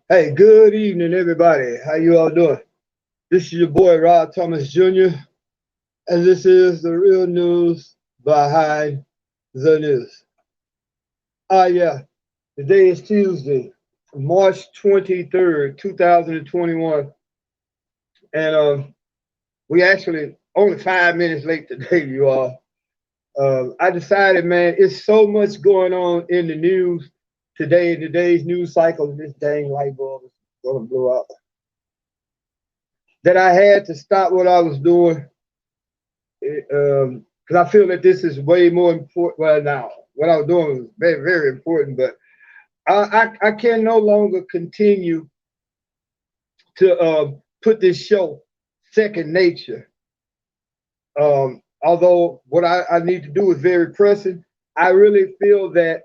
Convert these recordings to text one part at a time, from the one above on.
Hey, good evening, everybody. How you all doing? This is your boy Rod Thomas Jr., and this is the real news behind the news. Yeah, today is Tuesday, March 23rd, 2021, and we actually only 5 minutes late today, you all. I decided, man, it's so much going on in the news today, in today's news cycle, this dang light bulb is gonna blow out, that I had to stop what I was doing because I feel that this is way more important. Well, now what I was doing was very, very important, but I can no longer continue to put this show second nature. Although what I need to do is very pressing, I really feel that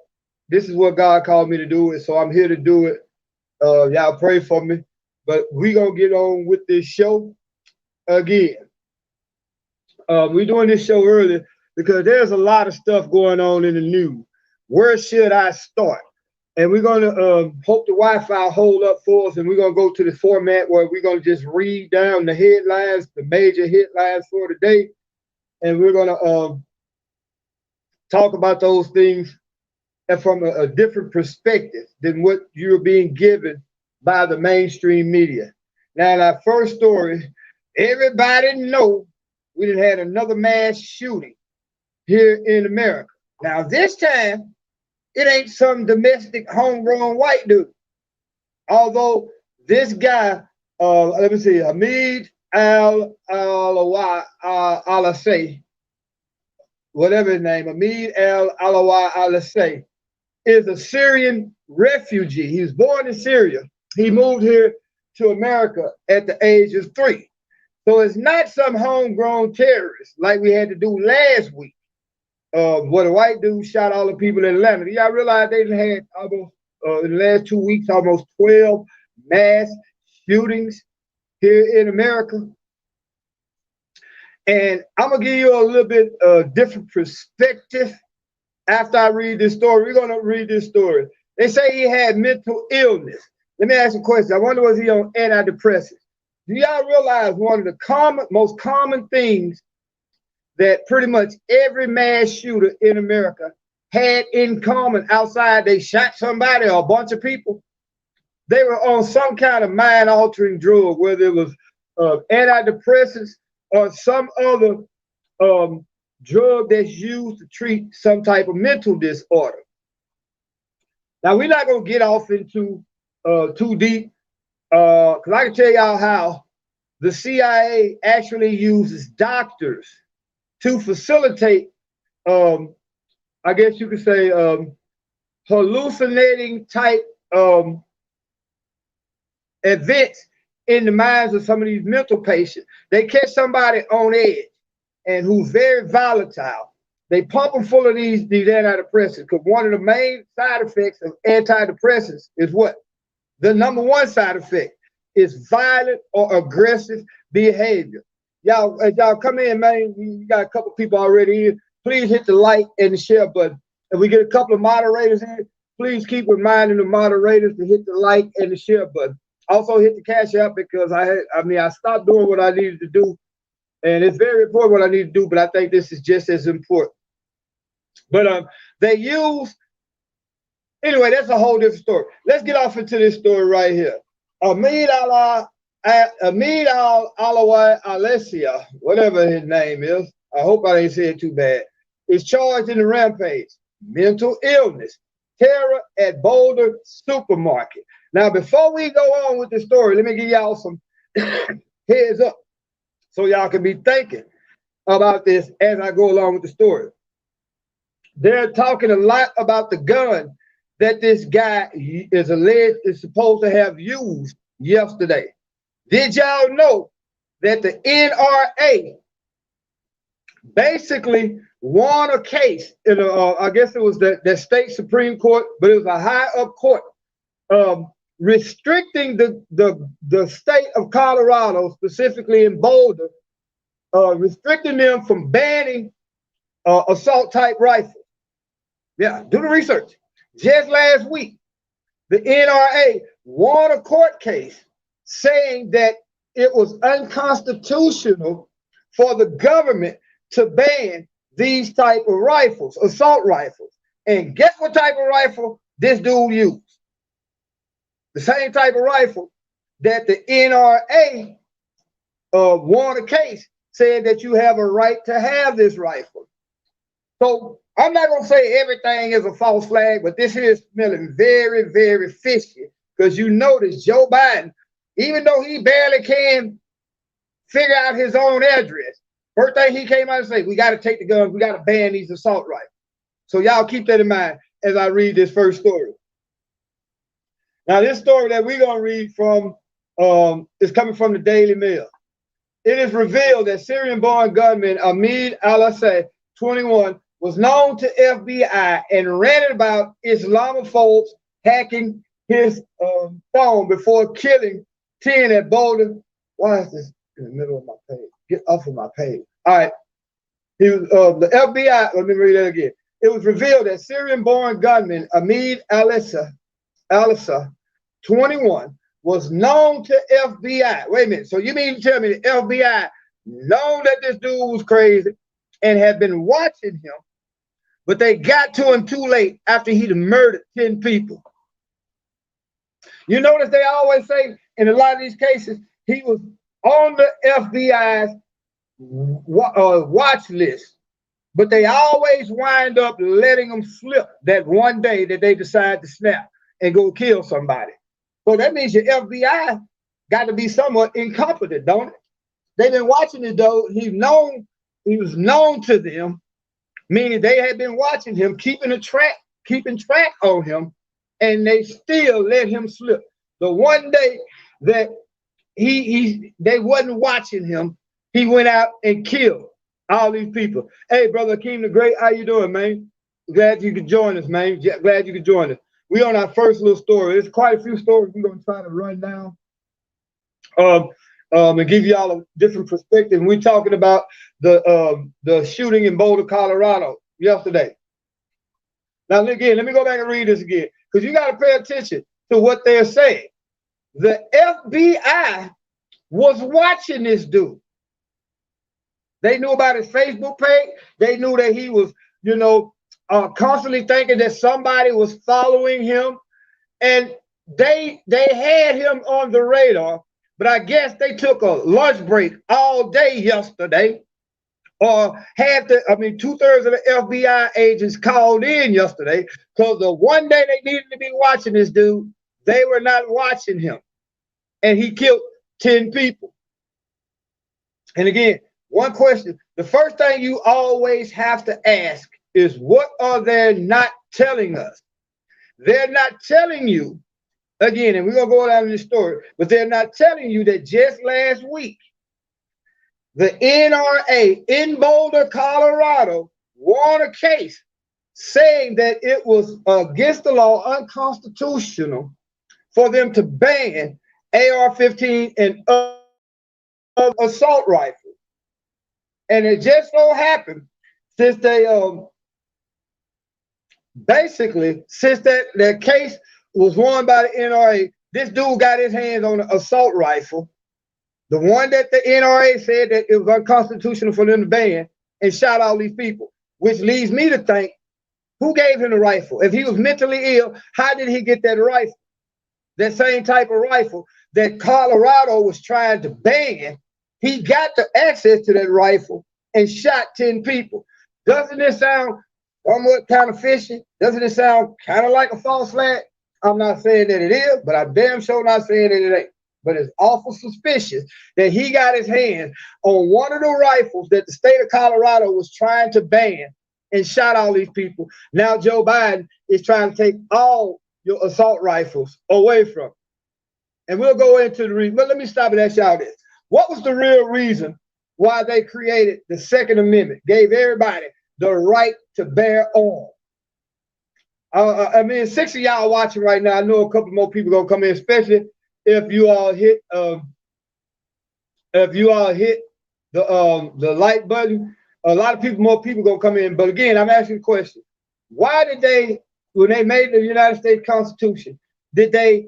this is what God called me to do, and so I'm here to do it. Y'all pray for me, but we gonna get on with this show again. We're doing this show early because there's a lot of stuff going on in the news. Where should I start? And we're going to hope the Wi-Fi hold up for us, and we're going to go to the format where we're going to just read down the headlines, the major headlines for the day, and we're going to talk about those things from a different perspective than what you're being given by the mainstream media. Now, that first story, everybody knows we done had another mass shooting here in America. Now, this time, it ain't some domestic homegrown white dude. Although this guy, let me see, Hamid al-Alasay, whatever his name, Hamid al-Alasay, is a Syrian refugee. He was born in Syria. He moved here to America at the age of 3. So it's not some homegrown terrorist like we had to do last week. What a white dude shot all the people in Atlanta. Y'all realize they had almost, in the last 2 weeks, almost 12 mass shootings here in America. And I'm going to give you a little bit different perspective after I read this story. We're going to read this story. They say he had mental illness. Let me ask you a question. I wonder, was he on antidepressants? Do y'all realize one of the most common things that pretty much every mass shooter in America had in common outside they shot somebody or a bunch of people? They were on some kind of mind-altering drug, whether it was antidepressants or some other drug that's used to treat some type of mental disorder. Now, we're not going to get off into too deep, because I can tell y'all how the CIA actually uses doctors to facilitate, I guess you could say, hallucinating type events in the minds of some of these mental patients. They catch somebody on edge and who's very volatile. They pump them full of these antidepressants, because one of the main side effects of antidepressants is what? The number one side effect is violent or aggressive behavior. Y'all, as y'all come in, man, you got a couple people already here. Please hit the like and the share button. If we get a couple of moderators in, please keep reminding the moderators to hit the like and the share button. Also hit the cash app, because I stopped doing what I needed to do, and it's very important what I need to do, but I think this is just as important. But they use, anyway, that's a whole different story. Let's get off into this story right here. Hamid al-Alasay, whatever his name is, I hope I didn't say it too bad, is charged in the rampage. Mental illness, terror at Boulder supermarket. Now, before we go on with the story, let me give y'all some heads up so y'all can be thinking about this as I go along with the story. They're talking a lot about the gun that this guy is supposed to have used yesterday. Did y'all know that the NRA basically won a case in I guess it was the state Supreme Court, but it was a high up court, restricting the state of Colorado, specifically in Boulder, restricting them from banning assault type rifles. Yeah, do the research. Just last week, the NRA won a court case saying that it was unconstitutional for the government to ban these type of rifles, assault rifles. And guess what type of rifle this dude used? The same type of rifle that the NRA won a case saying that you have a right to have this rifle. So I'm not going to say everything is a false flag, but this here is smelling very, very fishy, because you notice Joe Biden, even though he barely can figure out his own address, first thing he came out and said, we got to take the guns, we got to ban these assault rifles. So y'all keep that in mind as I read this first story. Now, this story that we're going to read from is coming from the Daily Mail. It is revealed that Syrian-born gunman Ahmed Al-Assad, 21, was known to FBI and ranted about Islamophobes hacking his phone before killing 10 at Boulder. Why is this in the middle of my page? Get off of my page. All right. He was the FBI. Let me read that again. It was revealed that Syrian-born gunman Ahmed Al-Assad, 21, was known to FBI. Wait a minute. So you mean to tell me the FBI known that this dude was crazy and had been watching him, but they got to him too late after he'd murdered 10 people? You notice they always say in a lot of these cases, he was on the FBI's watch list, but they always wind up letting him slip that one day that they decide to snap and go kill somebody. So that means your FBI got to be somewhat incompetent, don't it? They've been watching this dude. He was known to them, meaning they had been watching him, keeping track on him, and they still let him slip. The one day that they wasn't watching him, he went out and killed all these people. Hey, brother Akeem the Great, how you doing, man? Glad you could join us, man. Glad you could join us. We on our first little story. There's quite a few stories we're gonna try to run down, and give y'all a different perspective. We're talking about the shooting in Boulder, Colorado yesterday. Now again, let me go back and read this again, because you got to pay attention to what they're saying. The FBI was watching this dude. They knew about his Facebook page. They knew that he was, constantly thinking that somebody was following him, and they had him on the radar. But I guess they took a lunch break all day yesterday, or had 2/3 of the FBI agents called in yesterday, because the one day they needed to be watching this dude, they were not watching him, and he killed 10 people. And again, one question, the first thing you always have to ask is, what are they not telling us? They're not telling you, again, and we're going to go down in this story, but they're not telling you that just last week, the NRA in Boulder, Colorado, won a case saying that it was against the law, unconstitutional, for them to ban AR-15 and assault rifles. And it just so happened, since they since that case was won by the NRA, this dude got his hands on an assault rifle, the one that the NRA said that it was unconstitutional for them to ban, and shot all these people, which leads me to think, who gave him the rifle? If he was mentally ill, how did he get that rifle? That same type of rifle that Colorado was trying to ban, he got the access to that rifle and shot 10 people. Doesn't this sound somewhat kind of fishy? Doesn't it sound kind of like a false flag? I'm not saying that it is, but I'm damn sure not saying that it ain't. But it's awful suspicious that he got his hands on one of the rifles that the state of Colorado was trying to ban and shot all these people. Now Joe Biden is trying to take all your assault rifles away from him. And we'll go into the reason. But let me stop and ask y'all this. What was the real reason why they created the Second Amendment? Gave everybody the right to bear arms. I mean, 6 of y'all watching right now. I know a couple more people gonna come in, especially if you all hit the like button. A lot of people, more people gonna come in. But again, I'm asking the question: why did they, when they made the United States Constitution, did they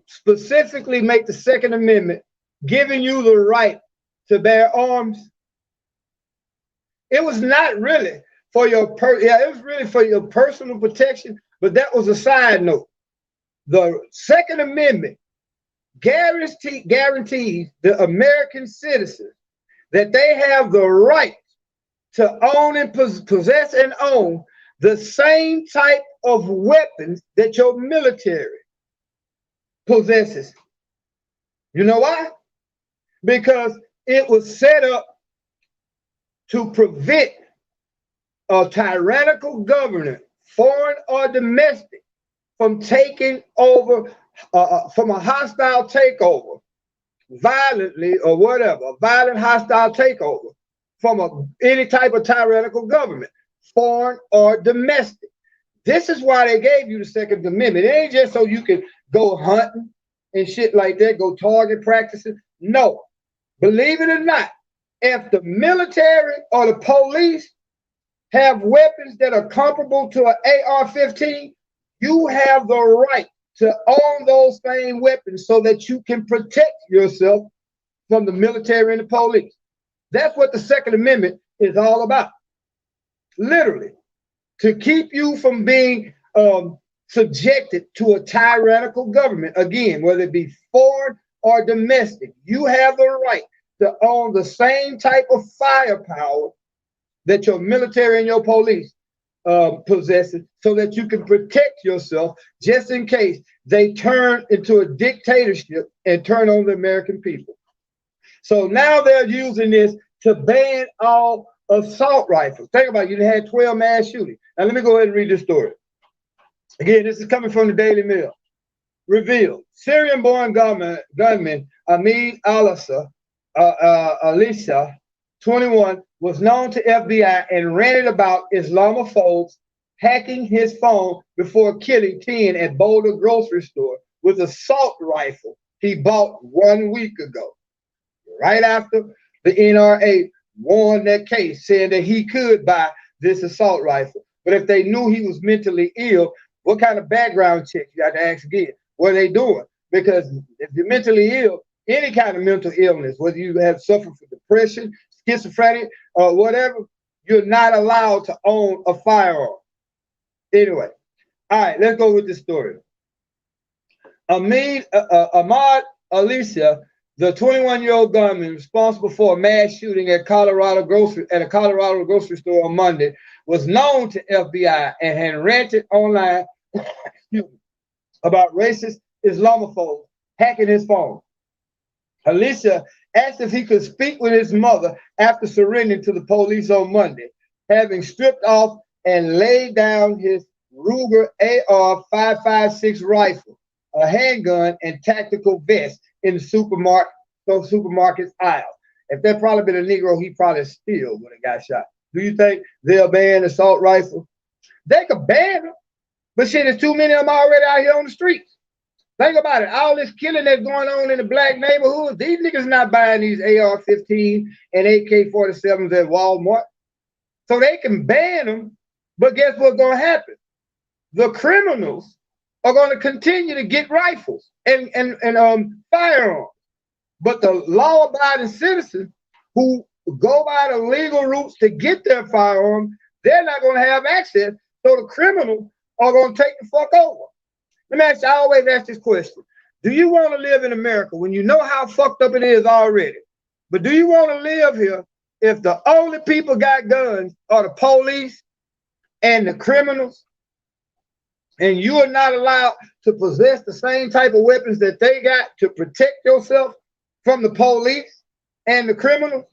specifically make the Second Amendment giving you the right to bear arms? It was not really for your it was really for your personal protection, but that was a side note. The Second Amendment guarantees the American citizens that they have the right to own and possess and own the same type of weapons that your military possesses. You know why? Because it was set up to prevent a tyrannical government, foreign or domestic, from taking over, from a hostile takeover, violently or whatever, a violent hostile takeover from any type of tyrannical government, foreign or domestic. This is why they gave you the Second Amendment. It ain't just so you can go hunting and shit like that, go target practicing. No, believe it or not, if the military or the police have weapons that are comparable to an AR-15, you have the right to own those same weapons so that you can protect yourself from the military and the police. That's what the Second Amendment is all about. Literally, to keep you from being subjected to a tyrannical government. Again, whether it be foreign or domestic, you have the right to own the same type of firepower that your military and your police possesses, so that you can protect yourself just in case they turn into a dictatorship and turn on the American people. So now they're using this to ban all assault rifles. Think about it, you had 12 mass shootings. Now let me go ahead and read this story. Again, this is coming from the Daily Mail. Revealed, Syrian-born gunman Ahmed Alissa, 21, was known to FBI and ranted about Islamophobes hacking his phone before killing 10 at Boulder grocery store with an assault rifle he bought 1 week ago. Right after the NRA won that case, saying that he could buy this assault rifle. But if they knew he was mentally ill, what kind of background check? You got to ask again. What are they doing? Because if you're mentally ill, any kind of mental illness, whether you have suffered from depression, schizophrenia, or whatever, you're not allowed to own a firearm. Anyway, all right, let's go with the story. Ahmed Alissa, the 21-year-old gunman responsible for a mass shooting at a Colorado grocery store on Monday, was known to FBI and had ranted online about racist Islamophobes hacking his phone. Alissa asked if he could speak with his mother after surrendering to the police on Monday, having stripped off and laid down his Ruger AR-556 rifle, a handgun, and tactical vest in the supermarket's aisle. If that probably been a Negro, he probably still would have got shot. Do you think they'll ban assault rifles? They could ban them, but shit, there's too many of them already out here on the streets. Think about it. All this killing that's going on in the black neighborhoods, these niggas not buying these AR-15 and AK-47s at Walmart. So they can ban them, but guess what's going to happen? The criminals are going to continue to get rifles and firearms. But the law-abiding citizens who go by the legal routes to get their firearms, they're not going to have access. So the criminals are going to take the fuck over. Let me ask you, I always ask this question. Do you want to live in America when you know how fucked up it is already? But do you want to live here if the only people got guns are the police and the criminals, and you are not allowed to possess the same type of weapons that they got to protect yourself from the police and the criminals?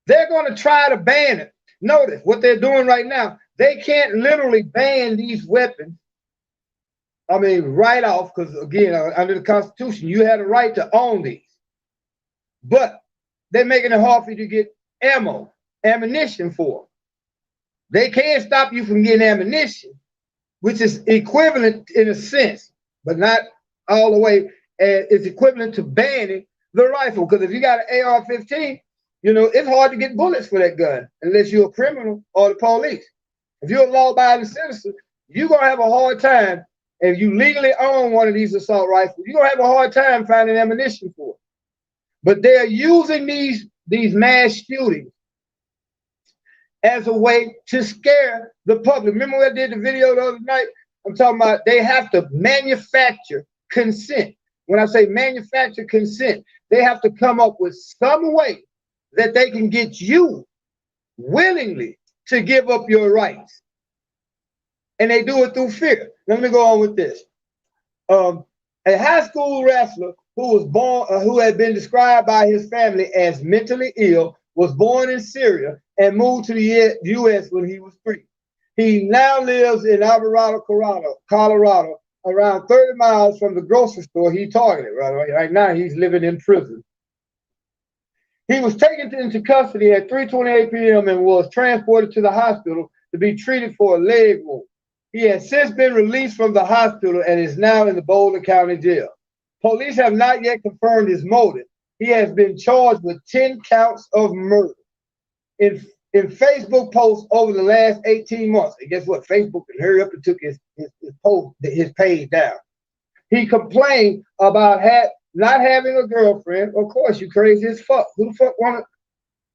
They're going to try to ban it. Notice what they're doing right now. They can't literally ban these weapons. I mean, right off, because again, under the Constitution, you had a right to own these. but they're making it hard for you to get ammunition for them. They can't stop you from getting ammunition, which is equivalent in a sense, but not all the way. It's equivalent to banning the rifle. Because if you got an AR-15, you know, it's hard to get bullets for that gun unless you're a criminal or the police. If you're a law-abiding citizen, you're going to have a hard time. If you legally own one of these assault rifles, you're going to have a hard time finding ammunition for it. But they're using these mass shootings as a way to scare the public. Remember when I did the video the other night? I'm talking about they have to manufacture consent. When I say manufacture consent, they have to come up with some way that they can get you willingly to give up your rights. And they do it through fear. Let me go on with this. A high school wrestler who was born, who had been described by his family as mentally ill, was born in Syria and moved to the U.S. when he was 3. He now lives in Alvarado, Colorado, around 30 miles from the grocery store he targeted. Right now, he's living in prison. He was taken into custody at 3:28 p.m. and was transported to the hospital to be treated for a leg wound. He has since been released from the hospital and is now in the Boulder County Jail. Police have not yet confirmed his motive. He has been charged with 10 counts of murder. In Facebook posts over the last 18 months, and guess what? Facebook hurry up and took his page down. He complained about not having a girlfriend. Of course, you crazy as fuck. Who the fuck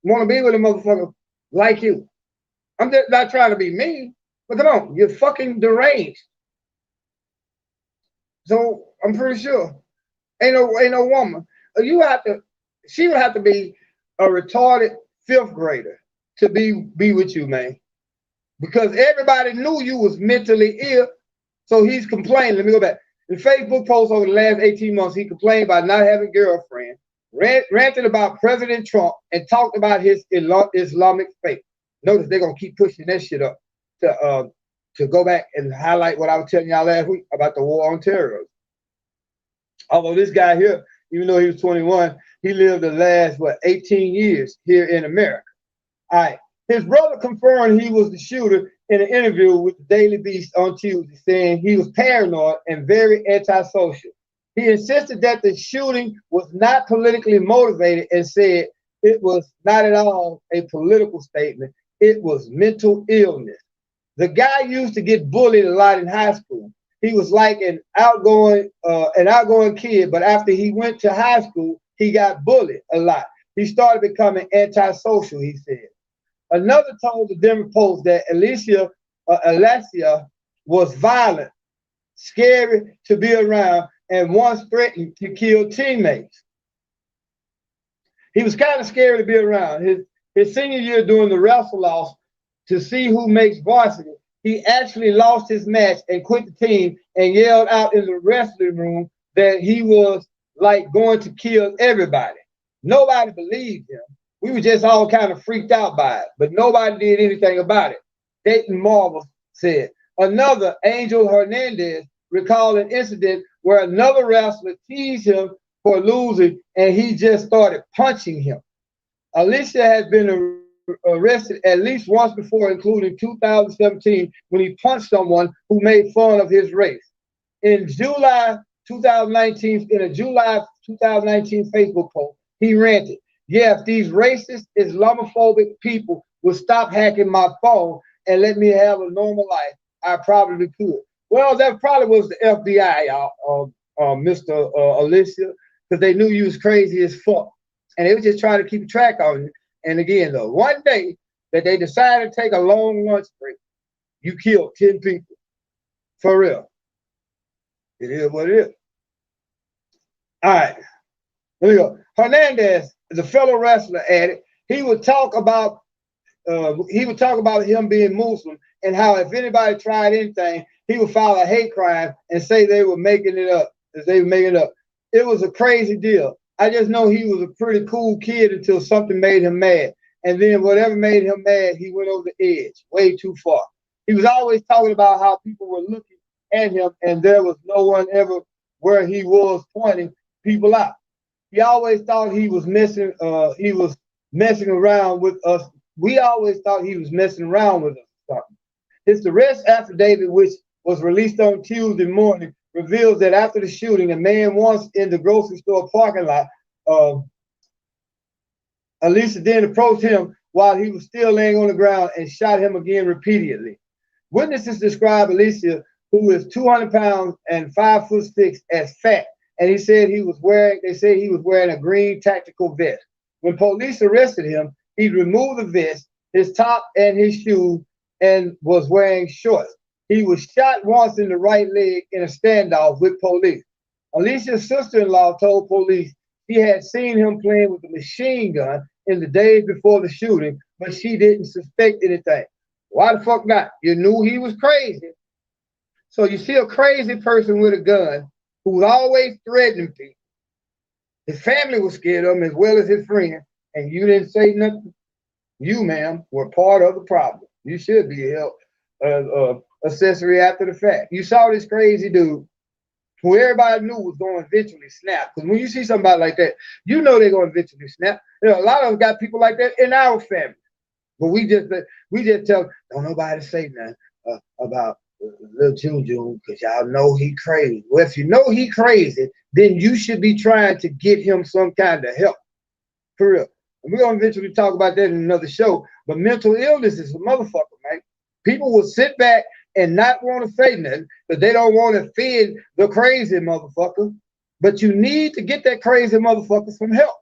wanna be with a motherfucker like you? I'm just not trying to be mean, but come on, you're fucking deranged. So I'm pretty sure ain't no woman. She would have to be a retarded 5th grader to be with you, man. Because everybody knew you was mentally ill. So he's complaining. Let me go back. In Facebook posts over the last 18 months, he complained about not having a girlfriend, ranted about President Trump, and talked about his Islamic faith. Notice they're gonna keep pushing that shit up to go back and highlight what I was telling y'all last week about the war on terrorism. Although this guy here, even though he was 21, he lived the last 18 years here in America. All right. His brother confirmed he was the shooter in an interview with the Daily Beast on Tuesday, saying he was paranoid and very antisocial. He insisted that the shooting was not politically motivated and said it was not at all a political statement. It was mental illness. The guy used to get bullied a lot in high school. He was like an outgoing kid, but after he went to high school, he got bullied a lot. He started becoming antisocial, he said. Another told the Denver Post that Alicia was violent, scary to be around, and once threatened to kill teammates. He was kind of scary to be around. His senior year during the wrestle-off to see who makes varsity, he actually lost his match and quit the team and yelled out in the wrestling room that he was like going to kill everybody. Nobody believed him. We were just all kind of freaked out by it, but nobody did anything about it. Dayton Marvel said. Another, Angel Hernandez, recalled an incident where another wrestler teased him for losing and he just started punching him. Alicia has been arrested at least once before, including 2017, when he punched someone who made fun of his race. In July 2019, in a July 2019 Facebook post, he ranted, "Yeah, if these racist, Islamophobic people would stop hacking my phone and let me have a normal life, I probably could." Well, that probably was the FBI, Mr. Alicia, because they knew you was crazy as fuck. And they were just trying to keep track on you. And again, though, one day that they decided to take a long lunch break, you killed 10 people. For real. It is what it is. All right. Here we go. Hernandez is a fellow wrestler added. He would talk about him being Muslim and how if anybody tried anything, he would file a hate crime and say they were making it up. It was a crazy deal. I just know he was a pretty cool kid until something made him mad. And then whatever made him mad, he went over the edge, way too far. He was always talking about how people were looking at him and there was no one ever where he was pointing people out. He always thought he was messing around with us. We always thought he was messing around with us. His arrest affidavit, which was released on Tuesday morning, reveals that after the shooting, a man once in the grocery store parking lot, Alicia then approached him while he was still laying on the ground and shot him again repeatedly. Witnesses describe Alicia, who is 200 pounds and 5'6", as fat, and they said he was wearing a green tactical vest. When police arrested him, he removed the vest, his top, and his shoes, and was wearing shorts. He was shot once in the right leg in a standoff with police. Alicia's sister-in-law told police she had seen him playing with a machine gun in the days before the shooting, but she didn't suspect anything. Why the fuck not? You knew he was crazy. So you see a crazy person with a gun who's always threatening people. His family was scared of him as well as his friends, and you didn't say nothing. You, ma'am, were part of the problem. You should be held accessory after the fact. You saw this crazy dude who everybody knew was going to eventually snap. Because when you see somebody like that, you know they're going to eventually snap. You know, a lot of us got people like that in our family. But we just tell, don't nobody say nothing about little Juju, because y'all know he crazy. Well, if you know he crazy, then you should be trying to get him some kind of help. For real. And we're going to eventually talk about that in another show. But mental illness is a motherfucker, man. People will sit back and not want to say nothing because they don't want to offend the crazy motherfucker. But you need to get that crazy motherfucker some help,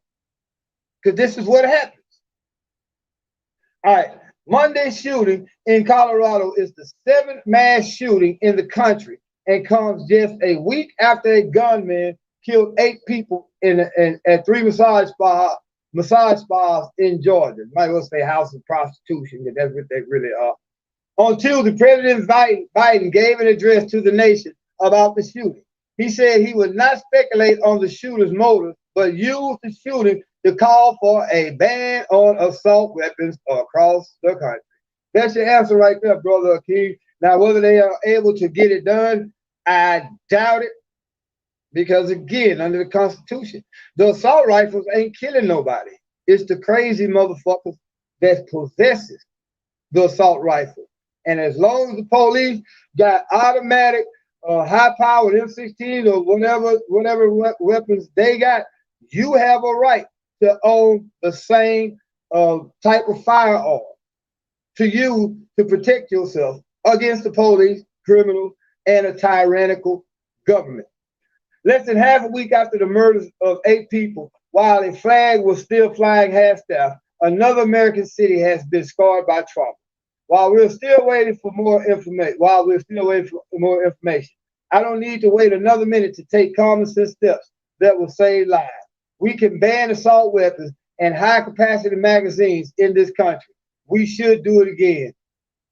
because this is what happens. All right. Monday's shooting in Colorado is the 7th mass shooting in the country and comes just a week after a gunman killed 8 people at 3 massage spas in Georgia. You might well say house of prostitution, because that's what they really are. On Tuesday, President Biden gave an address to the nation about the shooting. He said he would not speculate on the shooter's motive, but use the shooting to call for a ban on assault weapons across the country. That's your answer right there, Brother Akeem. Now, whether they are able to get it done, I doubt it. Because again, under the Constitution, the assault rifles ain't killing nobody. It's the crazy motherfuckers that possesses the assault rifle. And as long as the police got automatic, high-powered M16 or whatever weapons they got, you have a right to own the same type of firearm to use to protect yourself against the police, criminals, and a tyrannical government. Less than half a week after the murders of 8 people, while a flag was still flying half-staff, another American city has been scarred by trauma. While we're still waiting for more information, I don't need to wait another minute to take common sense steps that will save lives. We can ban assault weapons and high-capacity magazines in this country. We should do it again.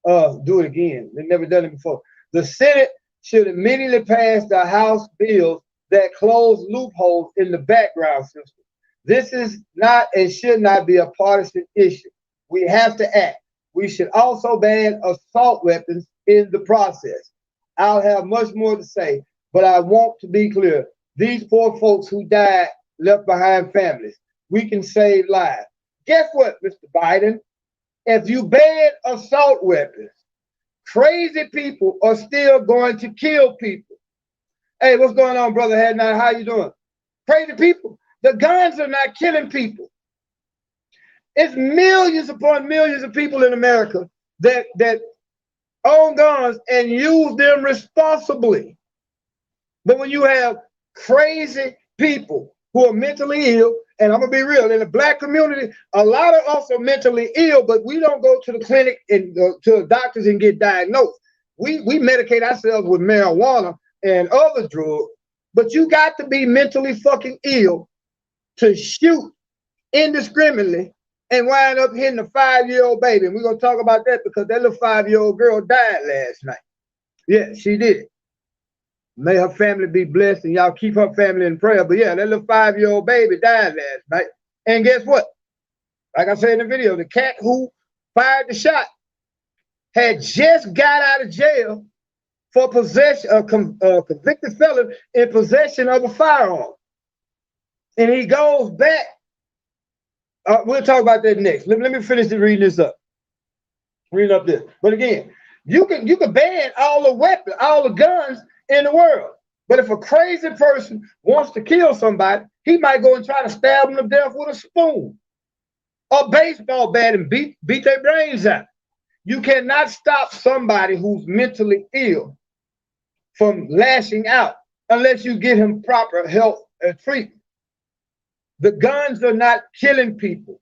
They've never done it before. The Senate should immediately pass the House bills that close loopholes in the background system. This is not and should not be a partisan issue. We have to act. We should also ban assault weapons in the process. I'll have much more to say, but I want to be clear. These poor folks who died left behind families. We can save lives. Guess what, Mr. Biden? If you ban assault weapons, crazy people are still going to kill people. Hey, what's going on, Brother Hadnot? How you doing? Crazy people. The guns are not killing people. It's millions upon millions of people in America that own guns and use them responsibly. But when you have crazy people who are mentally ill, and I'm gonna be real, in the Black community, a lot of us are mentally ill, but we don't go to the clinic and to the doctors and get diagnosed. We medicate ourselves with marijuana and other drugs, but you got to be mentally fucking ill to shoot indiscriminately and wind up hitting a 5-year-old baby. And we're going to talk about that because that little 5-year-old girl died last night. Yeah, she did. May her family be blessed, and y'all keep her family in prayer. But yeah, that little 5-year-old baby died last night. And guess what? Like I said in the video, the cat who fired the shot had just got out of jail for possession of convicted felon in possession of a firearm. And he goes back. We'll talk about that next. Let me finish reading this up. Reading up this. But again, you can ban all the weapons, all the guns in the world. But if a crazy person wants to kill somebody, he might go and try to stab them to death with a spoon or baseball bat and beat their brains out. You cannot stop somebody who's mentally ill from lashing out unless you get him proper health and treatment. The guns are not killing people.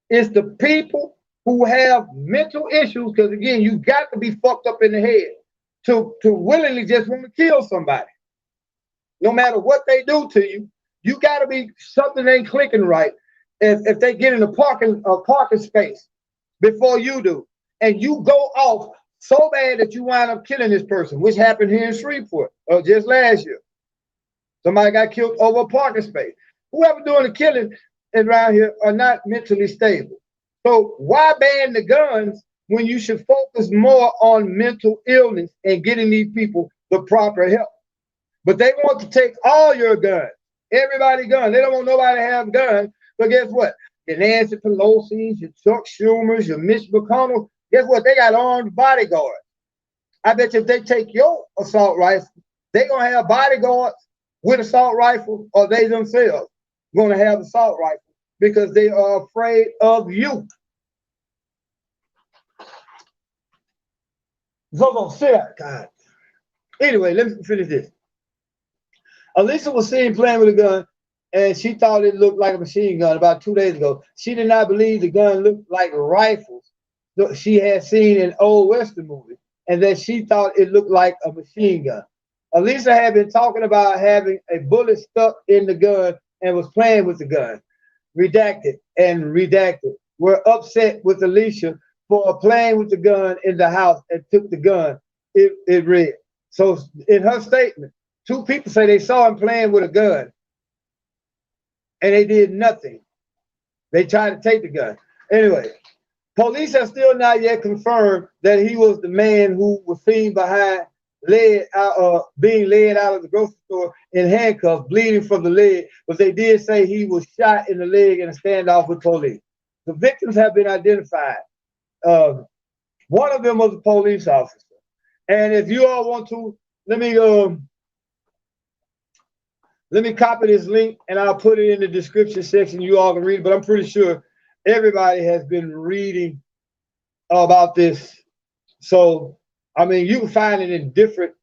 It's the people who have mental issues, because again, you got to be fucked up in the head to willingly just want to kill somebody. No matter what they do to you, you got to be, something ain't clicking right. If they get in a parking space before you do, and you go off so bad that you wind up killing this person, which happened here in Shreveport just last year. Somebody got killed over a parking space. Whoever doing the killing around here are not mentally stable. So why ban the guns when you should focus more on mental illness and getting these people the proper help? But they want to take all your guns, everybody's guns. They don't want nobody to have guns. But guess what? Your Nancy Pelosi's, your Chuck Schumer's, your Mitch McConnell, guess what? They got armed bodyguards. I bet you if they take your assault rifle, they're going to have bodyguards with assault rifle, or they themselves going to have assault rifle because they are afraid of you. So, God. Anyway, let me finish this. Elisa was seen playing with a gun, and she thought it looked like a machine gun about 2 days ago. She did not believe the gun looked like rifles she had seen in old Western movies, and that she thought it looked like a machine gun. Elisa had been talking about having a bullet stuck in the gun and was playing with the gun. Redacted and redacted. We're upset with Alicia for playing with the gun in the house and took the gun. It read. So in her statement, 2 people say they saw him playing with a gun and they did nothing. They tried to take the gun. Anyway, police have still not yet confirmed that he was the man who was seen behind being led out of the grocery store in handcuffs, bleeding from the leg, but they did say he was shot in the leg in a standoff with police. The victims have been identified. One of them was a police officer. And if you all want to, let me copy this link and I'll put it in the description section. You all can read it, but I'm pretty sure everybody has been reading about this. So, I mean, you can find it in different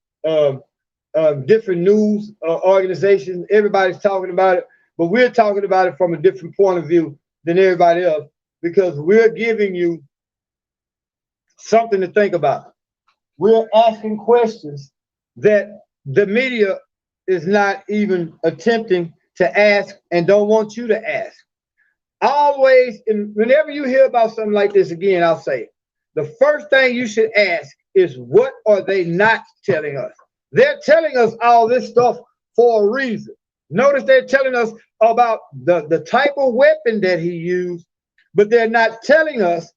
news organizations. Everybody's talking about it, but we're talking about it from a different point of view than everybody else because we're giving you something to think about. We're asking questions that the media is not even attempting to ask and don't want you to ask. Always, and whenever you hear about something like this, again, I'll say it. The first thing you should ask is, what are they not telling us? They're telling us all this stuff for a reason. Notice they're telling us about the type of weapon that he used, but they're not telling us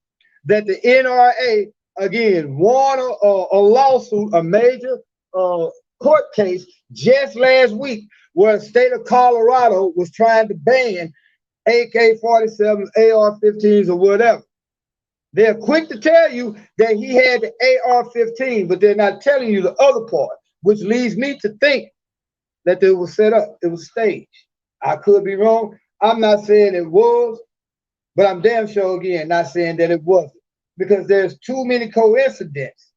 that the NRA, again, won a lawsuit, a major court case just last week where the state of Colorado was trying to ban AK-47s, AR-15s, or whatever. They're quick to tell you that he had the AR-15, but they're not telling you the other part, which leads me to think that it was set up, it was staged. I could be wrong. I'm not saying it was, but I'm damn sure, again, not saying that it wasn't, because there's too many coincidences.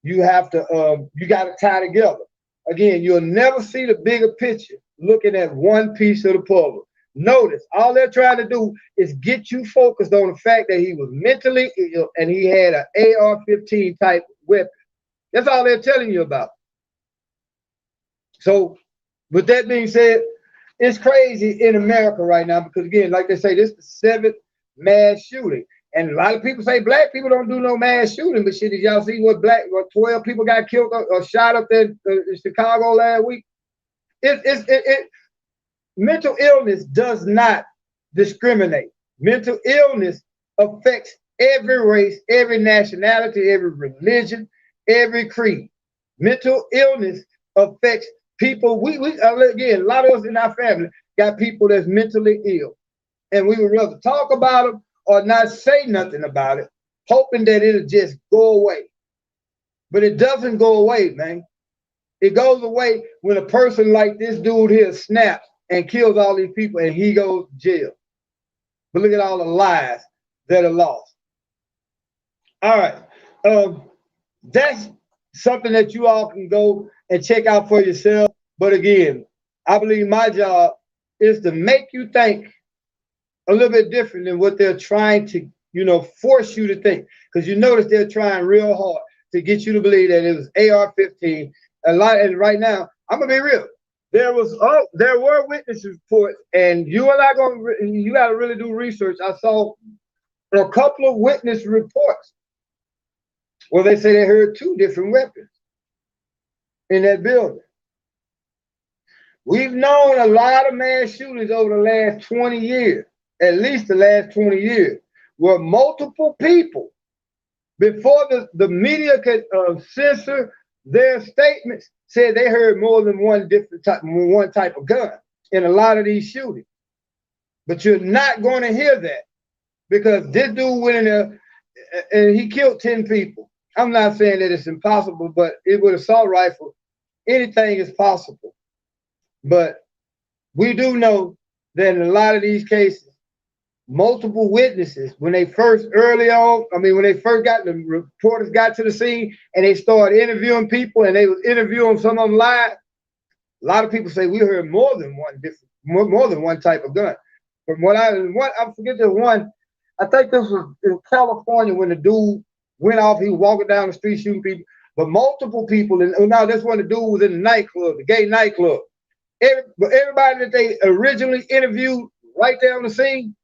You have to, you got to tie together. Again, you'll never see the bigger picture looking at one piece of the puzzle. Notice, all they're trying to do is get you focused on the fact that he was mentally ill and he had an AR-15 type weapon. That's all they're telling you about. So, with that being said, it's crazy in America right now because, again, like they say, this is the 7th mass shooting. And a lot of people say black people don't do no mass shooting, but shit, did y'all see what 12 people got killed or shot up there in Chicago last week? Mental illness does not discriminate. Mental illness affects every race, every nationality, every religion, every creed. Mental illness affects people. We again, a lot of us in our family got people that's mentally ill. And we would rather talk about them or not say nothing about it, hoping that it'll just go away. But it doesn't go away, man. It goes away when a person like this dude here snaps and kills all these people and he goes to jail. But look at all the lives that are lost. All right. That's something that you all can go and check out for yourself. But again, I believe my job is to make you think a little bit different than what they're trying to, force you to think. Because you notice they're trying real hard to get you to believe that it was AR-15. And right now, I'm gonna be real. There were witness reports, and you got to really do research. I saw a couple of witness reports where they say they heard 2 different weapons in that building. We've known a lot of mass shootings over the last 20 years, at least the last 20 years, where multiple people, before the media could censor their statements, said they heard more than one type of gun in a lot of these shootings. But you're not going to hear that because this dude went in there and he killed 10 people. I'm not saying that it's impossible, but with an assault rifle, anything is possible. But we do know that in a lot of these cases, multiple witnesses, when they first got the reporters got to the scene and they started interviewing people and they was interviewing some of them live, a lot of people say we heard more than one type of gun. From I forget the one, I think this was in California when the dude went off, he was walking down the street shooting people, but multiple people, and now this one the dude was in the nightclub, the gay nightclub. Everybody that they originally interviewed right there on the scene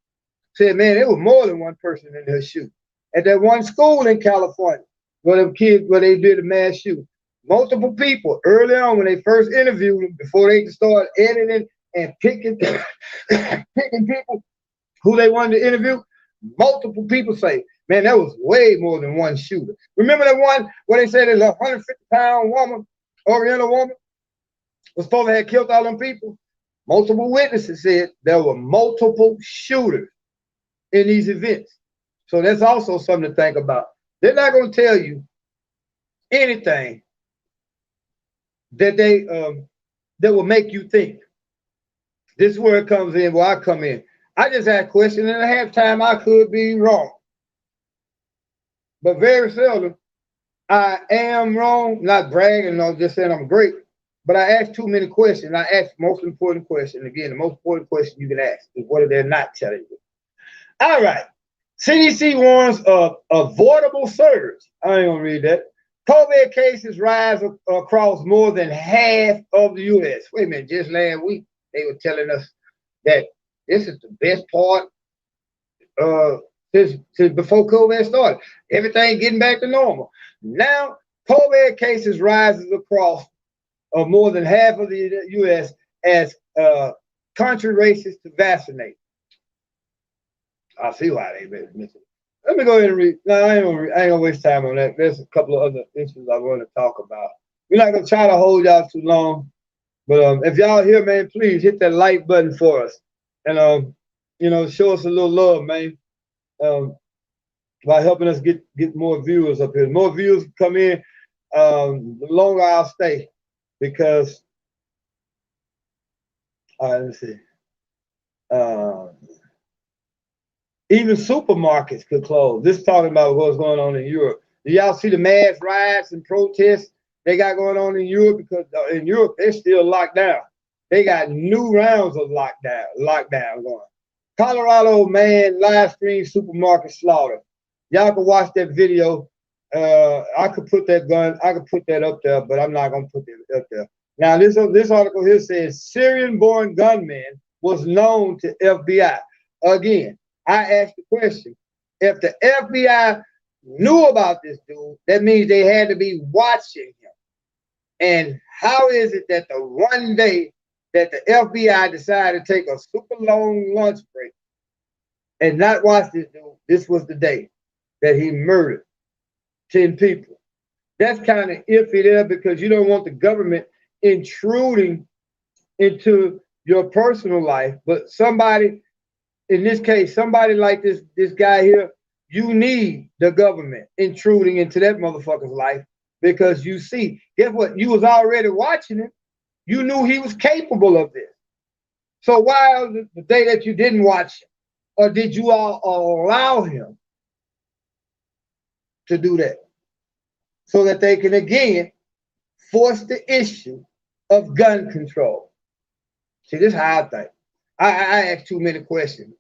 said, man, there was more than one person in there shooting. At that one school in California, where they did a mass shooting, multiple people early on when they first interviewed them, before they started editing and picking people who they wanted to interview, multiple people say, man, that was way more than one shooter. Remember that one where they said a 150-pound woman, Oriental woman, was supposed to have killed all them people? Multiple witnesses said there were multiple shooters in these events. So that's also something to think about. They're not going to tell you anything that that will make you think. This is where it comes in, where I come in. I just had a question, and at halftime I could be wrong. But very seldom I am wrong, not bragging, no, just saying I'm great. But I ask too many questions. I ask the most important question. Again, the most important question you can ask is what are they not telling you? All right. CDC warns of avoidable surge. I ain't gonna read that. COVID cases rise across more than half of the U.S. Wait a minute, just last week they were telling us that this is the best part since before COVID started. Everything getting back to normal. Now COVID cases rises across more than half of the U.S. as country races to vaccinate. I see why they've been missing. Let me go ahead and read. No, I ain't gonna waste time on that. There's a couple of other issues I want to talk about. We're not gonna try to hold y'all too long, but if y'all here, man, please hit that like button for us, and show us a little love, man, by helping us get more viewers up here. The more viewers come in, the longer I'll stay, because all right, let's see. Even supermarkets could close. This is talking about what's going on in Europe. Do y'all see the mass riots and protests they got going on in Europe? Because in Europe, they're still locked down. They got new rounds of lockdown going. Colorado man live stream supermarket slaughter. Y'all can watch that video. I could put that up there, but I'm not gonna put it up there. Now this article here says Syrian-born gunman was known to FBI. Again, I asked the question, if the FBI knew about this dude, that means they had to be watching him. And how is it that the one day that the FBI decided to take a super long lunch break and not watch this dude, this was the day that he murdered 10 people? That's kind of iffy there, because you don't want the government intruding into your personal life, but somebody, in this case, somebody like this guy here, you need the government intruding into that motherfucker's life because you see, guess what? You was already watching him. You knew he was capable of this. So why the day that you didn't watch him, or did you all allow him to do that? So that they can again force the issue of gun control. See, this is how I think. I ask too many questions,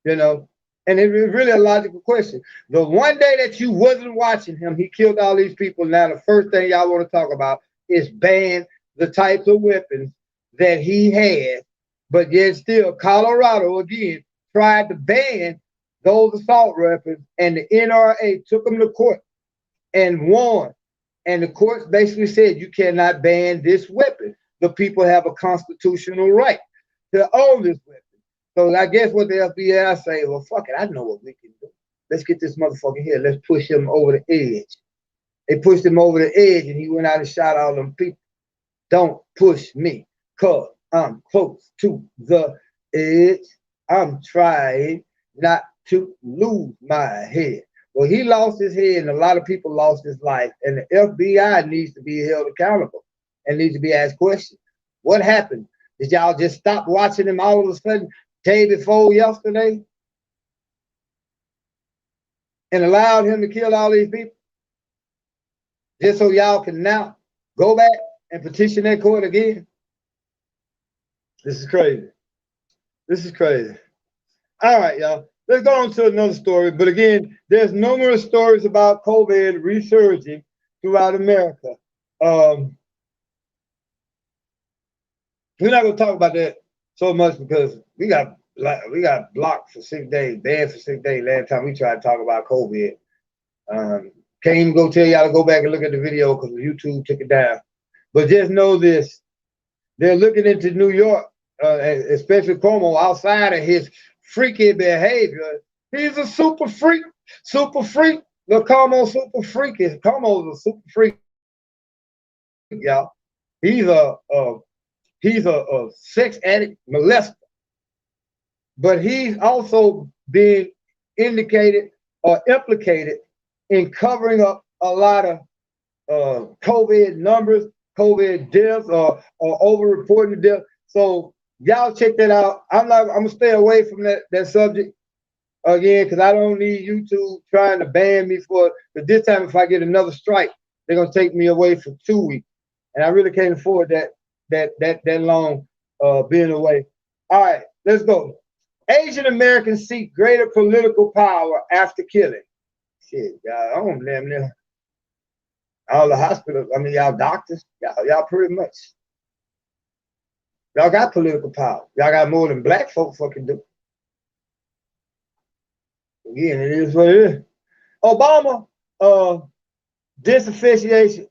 you know, and it's really a logical question. The one day that you wasn't watching him, he killed all these people. Now the first thing y'all want to talk about is ban the types of weapons that he had, but yet still Colorado again tried to ban those assault weapons, and the NRA took them to court and won. And the courts basically said you cannot ban this weapon. The people have a constitutional right to own this weapon. So I guess what the FBI say, well, fuck it, I know what we can do. Let's get this motherfucker here. Let's push him over the edge. They pushed him over the edge, and he went out and shot all them people. Don't push me, cause I'm close to the edge. I'm trying not to lose my head. Well, he lost his head, and a lot of people lost his life. And the FBI needs to be held accountable and needs to be asked questions. What happened? Did y'all just stop watching him all of a sudden, day before yesterday, and allowed him to kill all these people? Just so y'all can now go back and petition that court again? This is crazy. This is crazy. All right, y'all. Let's go on to another story. But again, there's numerous stories about COVID resurging throughout America. We're not going to talk about that so much because we got blocked for 6 days, banned for 6 days last time we tried to talk about COVID. Can't even go tell y'all to go back and look at the video because YouTube took it down. But just know this. They're looking into New York, especially Cuomo, outside of his freaky behavior. He's a super freak. Super freak. Look, Cuomo's super freaky. Cuomo's a super freak, y'all. He's a sex addict molester. But he's also being indicated or implicated in covering up a lot of COVID numbers, COVID deaths, or over-reporting deaths. So y'all check that out. I'm gonna stay away from that subject again because I don't need YouTube trying to ban me for it. But this time, if I get another strike, they're gonna take me away for 2 weeks, and I really can't afford that long being away. All right, let's go. Asian Americans seek greater political power after killing. Shit, y'all, I don't blame them. All the hospitals, I mean, y'all doctors, y'all pretty much. Y'all got political power. Y'all got more than black folk fucking do. Again, it is what it is. Obama, disaffection,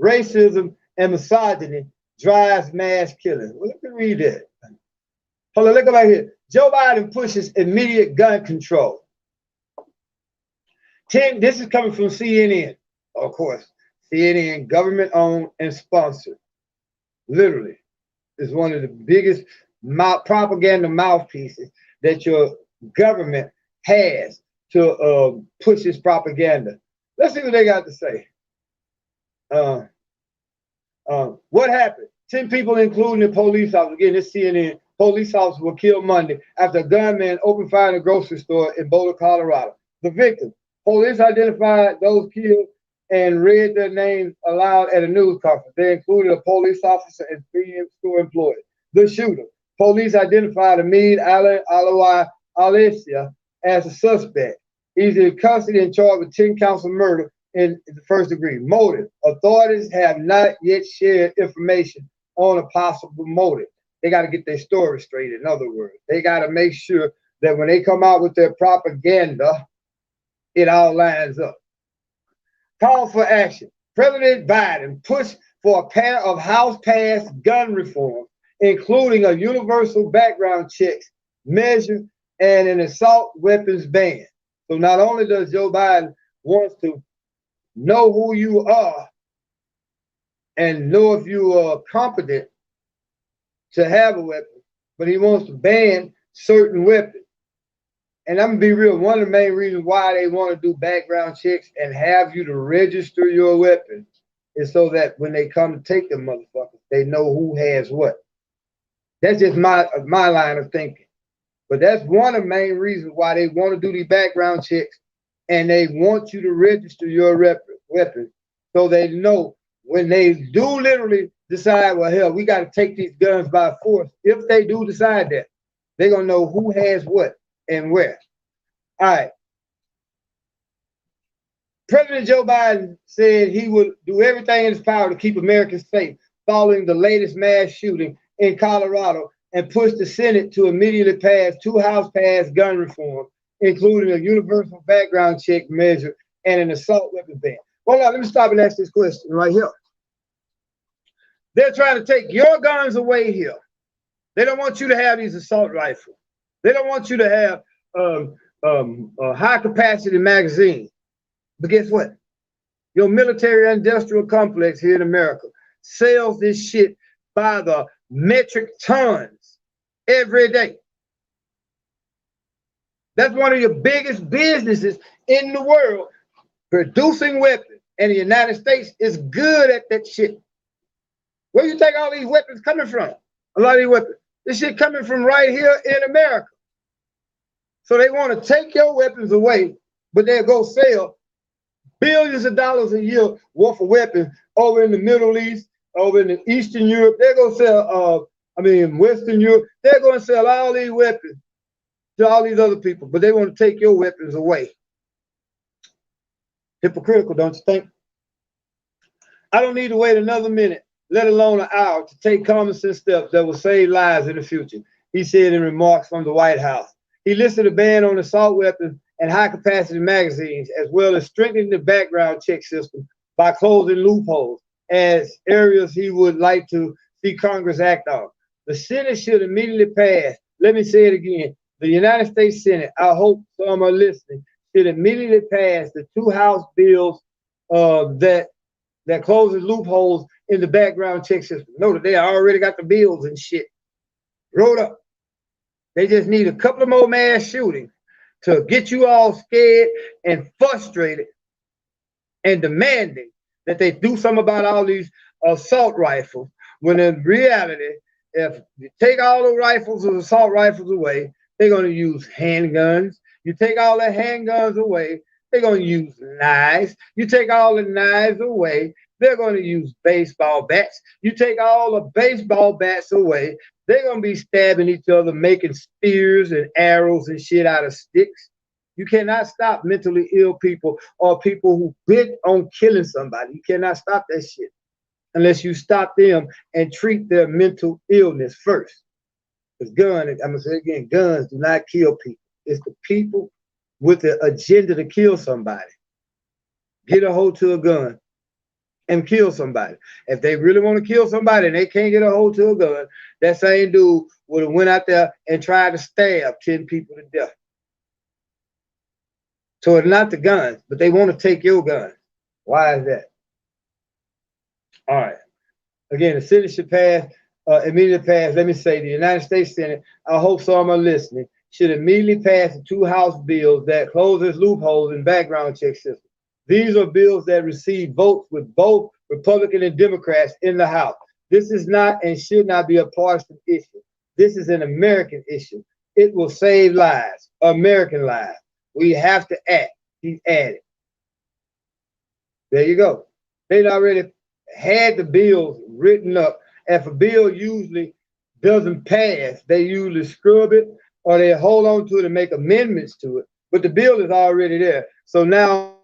racism, and misogyny drives mass killing. Well, let me read that. Hold on, look right here. Joe Biden pushes immediate gun control. This is coming from CNN, of course. CNN, government owned and sponsored. Literally, is one of the biggest propaganda mouthpieces that your government has to push its propaganda. Let's see what they got to say. What happened? 10 people, including the police officer, again, this CNN, police officers were killed Monday after a gunman opened fire in a grocery store in Boulder, Colorado. The victim, police identified those killed and read their names aloud at a news conference. They included a police officer and 3 store employees. The shooter, police identified Hamid Alicia as a suspect. He's in custody and charged with 10 counts of murder in the first degree. Motive, authorities have not yet shared information on a possible motive. They got to get their story straight. In other words, they got to make sure that when they come out with their propaganda, it all lines up. Call for action. President Biden pushed for a pair of House-passed gun reforms, including a universal background checks measure and an assault weapons ban. So not only does Joe Biden want to know who you are and know if you are competent to have a weapon, but he wants to ban certain weapons. And I'm gonna be real, one of the main reasons why they want to do background checks and have you to register your weapon is so that when they come to take them motherfuckers, they know who has what. That's just my line of thinking. But that's one of the main reasons why they want to do these background checks, and they want you to register your weapon so they know when they do literally decide, well, hell, we got to take these guns by force. If they do decide that, they're going to know who has what and where. All right. President Joe Biden said he would do everything in his power to keep Americans safe following the latest mass shooting in Colorado, and pushed the Senate to immediately pass two House-passed gun reform, including a universal background check measure and an assault weapon ban. Hold on, let me stop and ask this question right here. They're trying to take your guns away here. They don't want you to have these assault rifles. They don't want you to have a high-capacity magazine. But guess what? Your military-industrial complex here in America sells this shit by the metric tons every day. That's one of your biggest businesses in the world, producing weapons. And the United States is good at that shit. Where you think all these weapons coming from? A lot of these weapons. This shit coming from right here in America. So they want to take your weapons away, but they'll go sell billions of dollars a year worth of weapons over in the Middle East, over in the Eastern Europe. They're going to sell, Western Europe. They're going to sell all these weapons to all these other people, but they want to take your weapons away. Hypocritical, don't you think? I don't need to wait another minute, let alone an hour, to take common sense steps that will save lives in the future, he said in remarks from the White House. He listed a ban on assault weapons and high-capacity magazines, as well as strengthening the background check system by closing loopholes as areas he would like to see Congress act on. The Senate should immediately pass. Let me say it again. The United States Senate, I hope some are listening, should immediately pass the two House bills that closes loopholes in the background check system. Note that they already got the bills and shit wrote up. They just need a couple of more mass shootings to get you all scared and frustrated and demanding that they do something about all these assault rifles, when in reality, if you take all the rifles and assault rifles away, they're going to use handguns. You take all the handguns away, they're going to use knives. You take all the knives away, they're going to use baseball bats. You take all the baseball bats away, they're going to be stabbing each other, making spears and arrows and shit out of sticks. You cannot stop mentally ill people or people who bent on killing somebody. You cannot stop that shit unless you stop them and treat their mental illness first. Because guns, I'm going to say again, guns do not kill people. It's the people with the agenda to kill somebody. Get a hold to a gun and kill somebody. If they really want to kill somebody and they can't get a hold to a gun, that same dude would have went out there and tried to stab 10 people to death. So it's not the guns, but they want to take your gun. Why is that? All right. Again, the Senate should pass, immediately pass. Let me say, the United States Senate, I hope some are listening, should immediately pass the two House bills that closes loopholes in background check system. These are bills that receive votes with both Republican and Democrats in the House. This is not and should not be a partisan issue. This is an American issue. It will save lives, American lives. We have to act. He's added. There you go. They already had the bills written up. If a bill usually doesn't pass, they usually scrub it or they hold on to it and make amendments to it. But the bill is already there. So now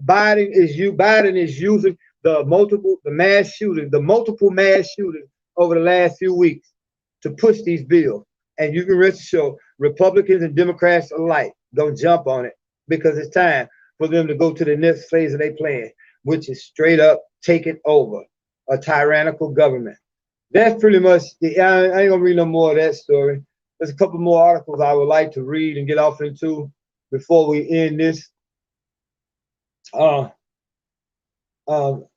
Biden is using the multiple mass shootings over the last few weeks to push these bills. And you can rest assured, Republicans and Democrats alike gonna jump on it because it's time for them to go to the next phase of their plan, which is straight up taking over a tyrannical government. That's pretty much I ain't gonna read no more of that story. There's a couple more articles I would like to read and get off into before we end this.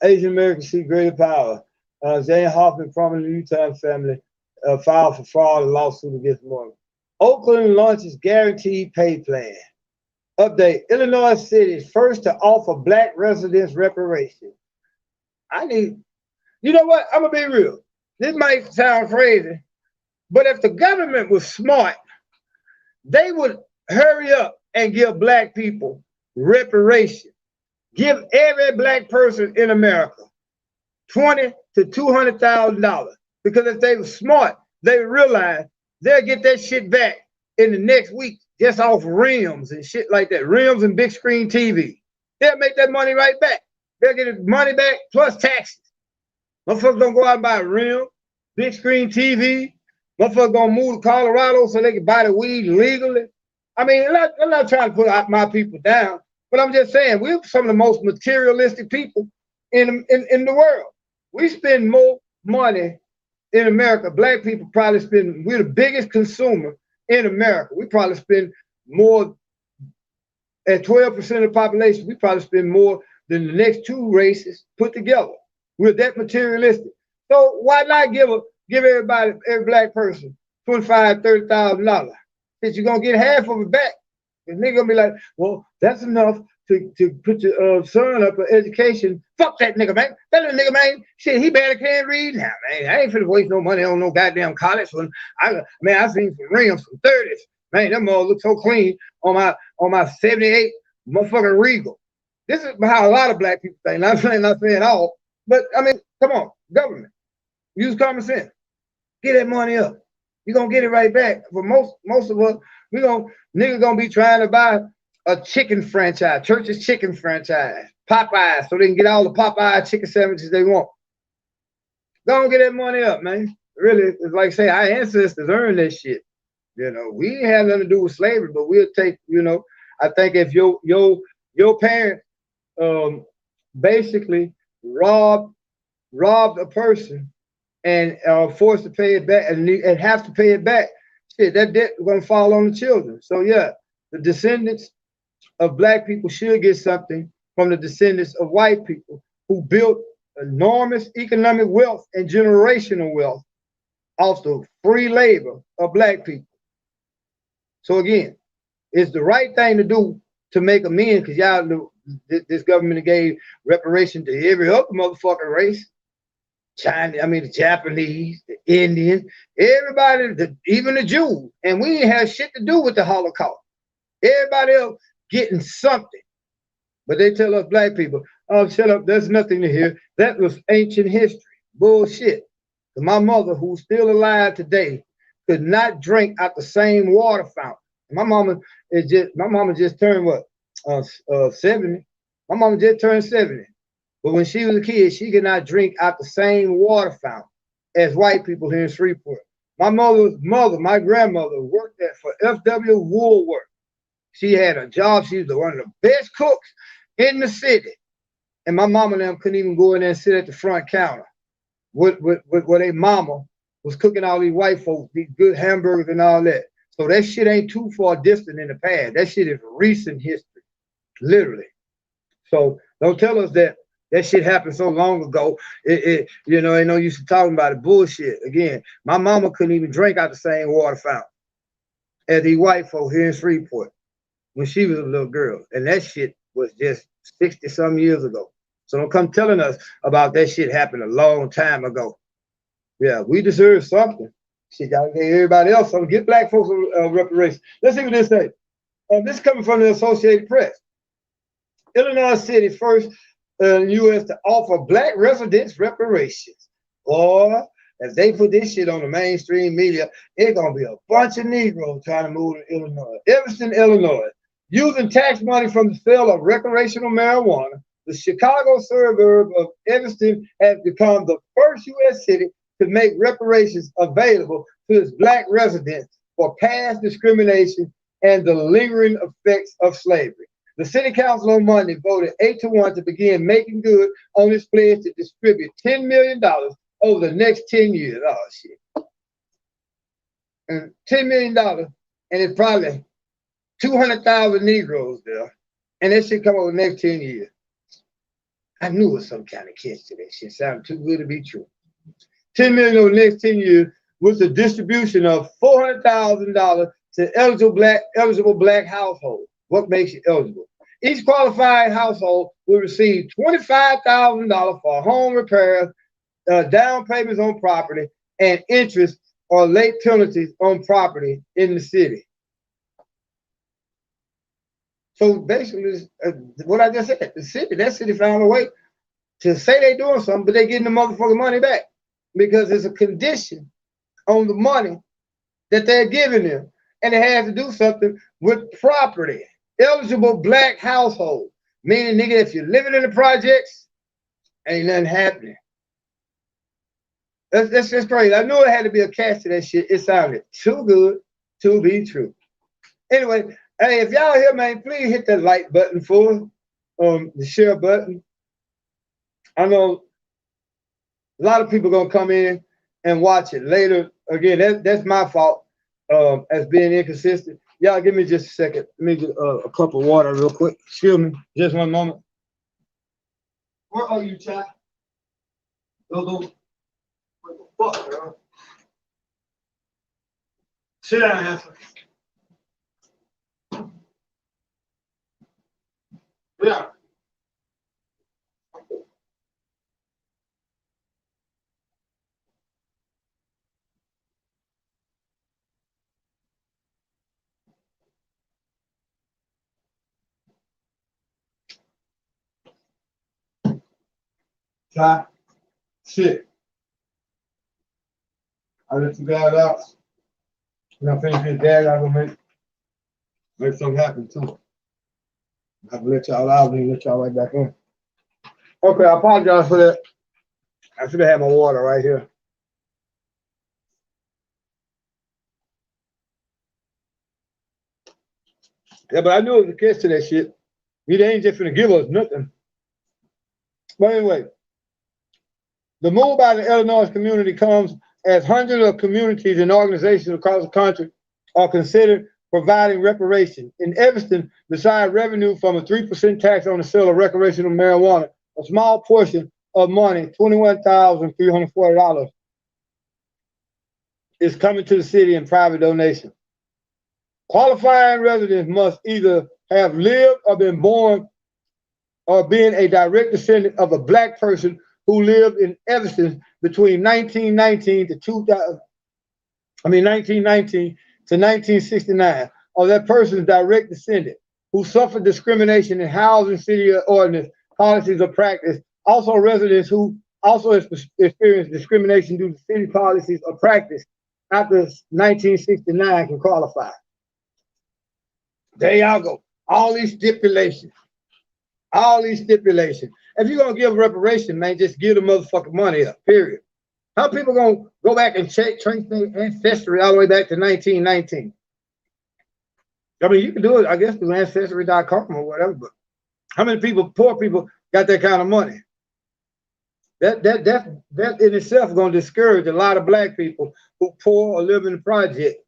Asian Americans see greater power. Jane Hoffman, prominent Utah family, filed for fraud and lawsuit against Morgan. Oakland launches guaranteed pay plan. Update: Illinois City is first to offer Black residents reparations. You know what? I'm gonna be real. This might sound crazy, but if the government was smart, they would hurry up and give Black people reparations. Give every Black person in America $20,000 to $200,000. Because if they were smart, they would realize they'll get that shit back in the next week just off rims and shit like that. Rims and big screen TV. They'll make that money right back. They'll get the money back plus taxes. Motherfuckers don't go out and buy a rim, big screen TV. Motherfuckers gonna move to Colorado so they can buy the weed legally. I mean, I'm not trying to put my people down, but I'm just saying we're some of the most materialistic people in the world. We spend more money in America. Black people probably spend, we're the biggest consumer in America. We probably spend more, at 12% of the population, we probably spend more than the next two races put together. We're that materialistic. So why not give everybody, every Black person, $25,000, $30,000? That you're gonna get half of it back. And they're gonna be like, well, that's enough to put your son up for education. Fuck that nigga, man. That little nigga, man, shit, he barely can't read now, man. I ain't finna waste no money on no goddamn college. When I seen some rims from 30s. Man, them all look so clean on my 78 motherfucking Regal. This is how a lot of Black people think. Not saying all, but I mean, come on, government. Use common sense. Get that money up. You're gonna get it right back. For most of us, niggas gonna be trying to buy a chicken franchise, Church's chicken franchise, Popeyes, so they can get all the Popeye chicken sandwiches they want. Go and get that money up, man. Really, it's like say our ancestors earned that shit. You know, we ain't have nothing to do with slavery, but we'll take, you know, I think if your parents basically robbed a person and forced to pay it back and have to pay it back, shit, that debt is gonna fall on the children. So yeah, the descendants of Black people should get something from the descendants of white people who built enormous economic wealth and generational wealth off the free labor of Black people. So again, it's the right thing to do to make amends, because y'all know this government gave reparation to every other motherfucking race. China, I mean the Japanese, the Indians, everybody, even the Jews, and we didn't have shit to do with the Holocaust. Everybody else getting something, but they tell us Black people, "Oh, shut up! There's nothing to hear. That was ancient history, bullshit." My mother, who's still alive today, could not drink out the same water fountain. My mama just turned what, 70. My mama just turned 70. But when she was a kid, she could not drink out the same water fountain as white people here in Shreveport. My mother's mother, my grandmother, worked for F.W. Woolworth. She had a job. She was one of the best cooks in the city. And my mama and them couldn't even go in there and sit at the front counter where their mama was cooking all these white folks, these good hamburgers and all that. So that shit ain't too far distant in the past. That shit is recent history, literally. So don't tell us that shit happened so long ago. You know, ain't no use to talking about it. Bullshit. Again, my mama couldn't even drink out the same water fountain as these white folk here in Shreveport when she was a little girl. And that shit was just 60-some years ago. So don't come telling us about that shit happened a long time ago. Yeah, we deserve something. Shit, y'all gave everybody else something. Get Black folks reparations. Let's see what this says. This is coming from the Associated Press. Illinois City first in the U.S. to offer Black residents reparations. Or if they put this shit on the mainstream media, it's gonna be a bunch of Negroes trying to move to Illinois. Evanston, Illinois, using tax money from the sale of recreational marijuana, the Chicago suburb of Evanston has become the first U.S. city to make reparations available to its Black residents for past discrimination and the lingering effects of slavery. The city council on Monday voted 8-1 to begin making good on its pledge to distribute $10 million over the next 10 years. Oh, shit. And $10 million, and it's probably 200,000 Negroes there. And that shit come over the next 10 years. I knew it was some kind of catch to that shit. Sounded too good to be true. 10 million over the next 10 years with the distribution of $400,000 to eligible black households. What makes you eligible? Each qualified household will receive $25,000 for home repairs, down payments on property, and interest or late penalties on property in the city. So basically, what I just said, that city found a way to say they're doing something, but they're getting the motherfucking money back because there's a condition on the money that they're giving them, and it has to do something with property. Eligible black household, meaning, nigga, if you're living in the projects, ain't nothing happening. That's just crazy. I knew it had to be a catch to that shit. It sounded too good to be true. Anyway, hey, if y'all here, man, please hit that like button for the share button. I know a lot of people gonna come in and watch it later. Again, that's my fault as being inconsistent. Y'all give me just a second. Let me get a cup of water real quick. Excuse me, just one moment. Where are you, Chad? What the fuck, girl? Sit down, Hanson. Yeah. Try. Shit. I let you guys out. When I finish this dad, I'm gonna make something happen too. I can let y'all out and let y'all right back in. Okay, I apologize for that. I should have had my water right here. Yeah, but I knew it was a catch to that shit. They ain't just finna give us nothing. But anyway, the move by the Illinois community comes as hundreds of communities and organizations across the country are considered providing reparation. In Evanston, besides revenue from a 3% tax on the sale of recreational marijuana, a small portion of money, $21,340, is coming to the city in private donation. Qualifying residents must either have lived or been born or been a direct descendant of a black person who lived in Evanston between 1919 to 1969, or that person's direct descendant who suffered discrimination in housing, city ordinance, policies, or practice. Also, residents who also experienced discrimination due to city policies or practice after 1969 can qualify. There y'all go. All these stipulations. All these stipulations. If you're gonna give reparation, man, just give the motherfucking money up, period. How people gonna go back and trace their ancestry all the way back to 1919? I mean, you can do it, I guess, through ancestry.com or whatever, but how many people, poor people, got that kind of money? That in itself is gonna discourage a lot of black people who poor or live in the project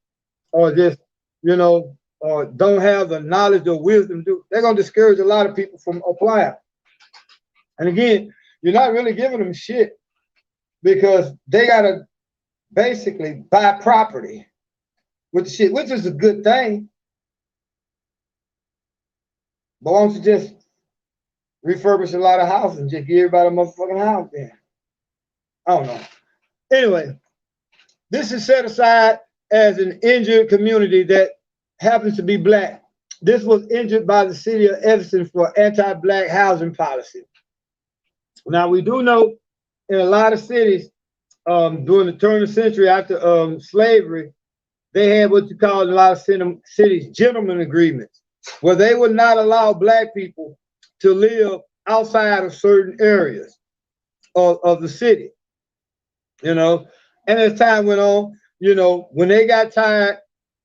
or just, you know, or don't have the knowledge or wisdom. They're gonna discourage a lot of people from applying. And again, you're not really giving them shit because they gotta basically buy property with the shit, which is a good thing. But why don't you just refurbish a lot of houses and just give everybody a motherfucking house then? I don't know. Anyway, this is set aside as an injured community that happens to be black. This was injured by the city of Evanston for anti-black housing policy. Now, we do know in a lot of cities during the turn of the century after slavery, they had what you call in a lot of cities gentlemen agreements, where they would not allow black people to live outside of certain areas of the city, you know. And as time went on, you know, when they got tired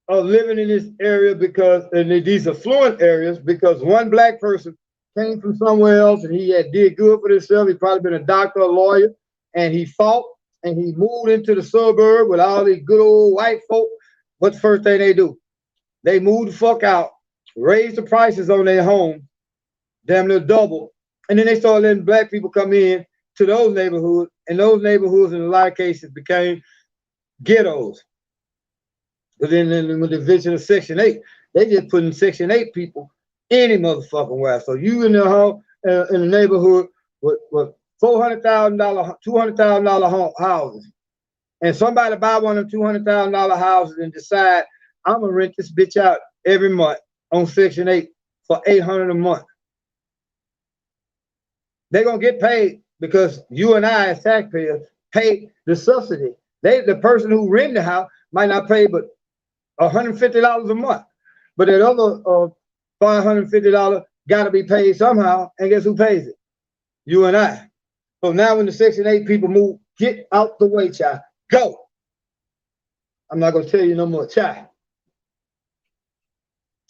of living in this area because in these affluent areas, because one black person came from somewhere else and he had did good for himself, he probably been a doctor, a lawyer, and he fought and he moved into the suburb with all these good old white folk. What's the first thing they do? They move the fuck out, raise the prices on their home, damn near double, And then they started letting black people come in to those neighborhoods, and those neighborhoods in a lot of cases became ghettos. But then with the vision of Section 8, they just putting Section 8 people any motherfucking where. So you in the home in the neighborhood with $400,000, $200,000 houses, and somebody buy one of them $200,000 houses and decide I'm gonna rent this bitch out every month on Section 8 for $800 a month. They're gonna get paid because you and I as taxpayers pay the subsidy. The person who rent the house might not pay but $150 a month, but that other $550 gotta be paid somehow, and guess who pays it? You and I. So now when the Section 8 people move, get out the way, child. Go. I'm not gonna tell you no more, child.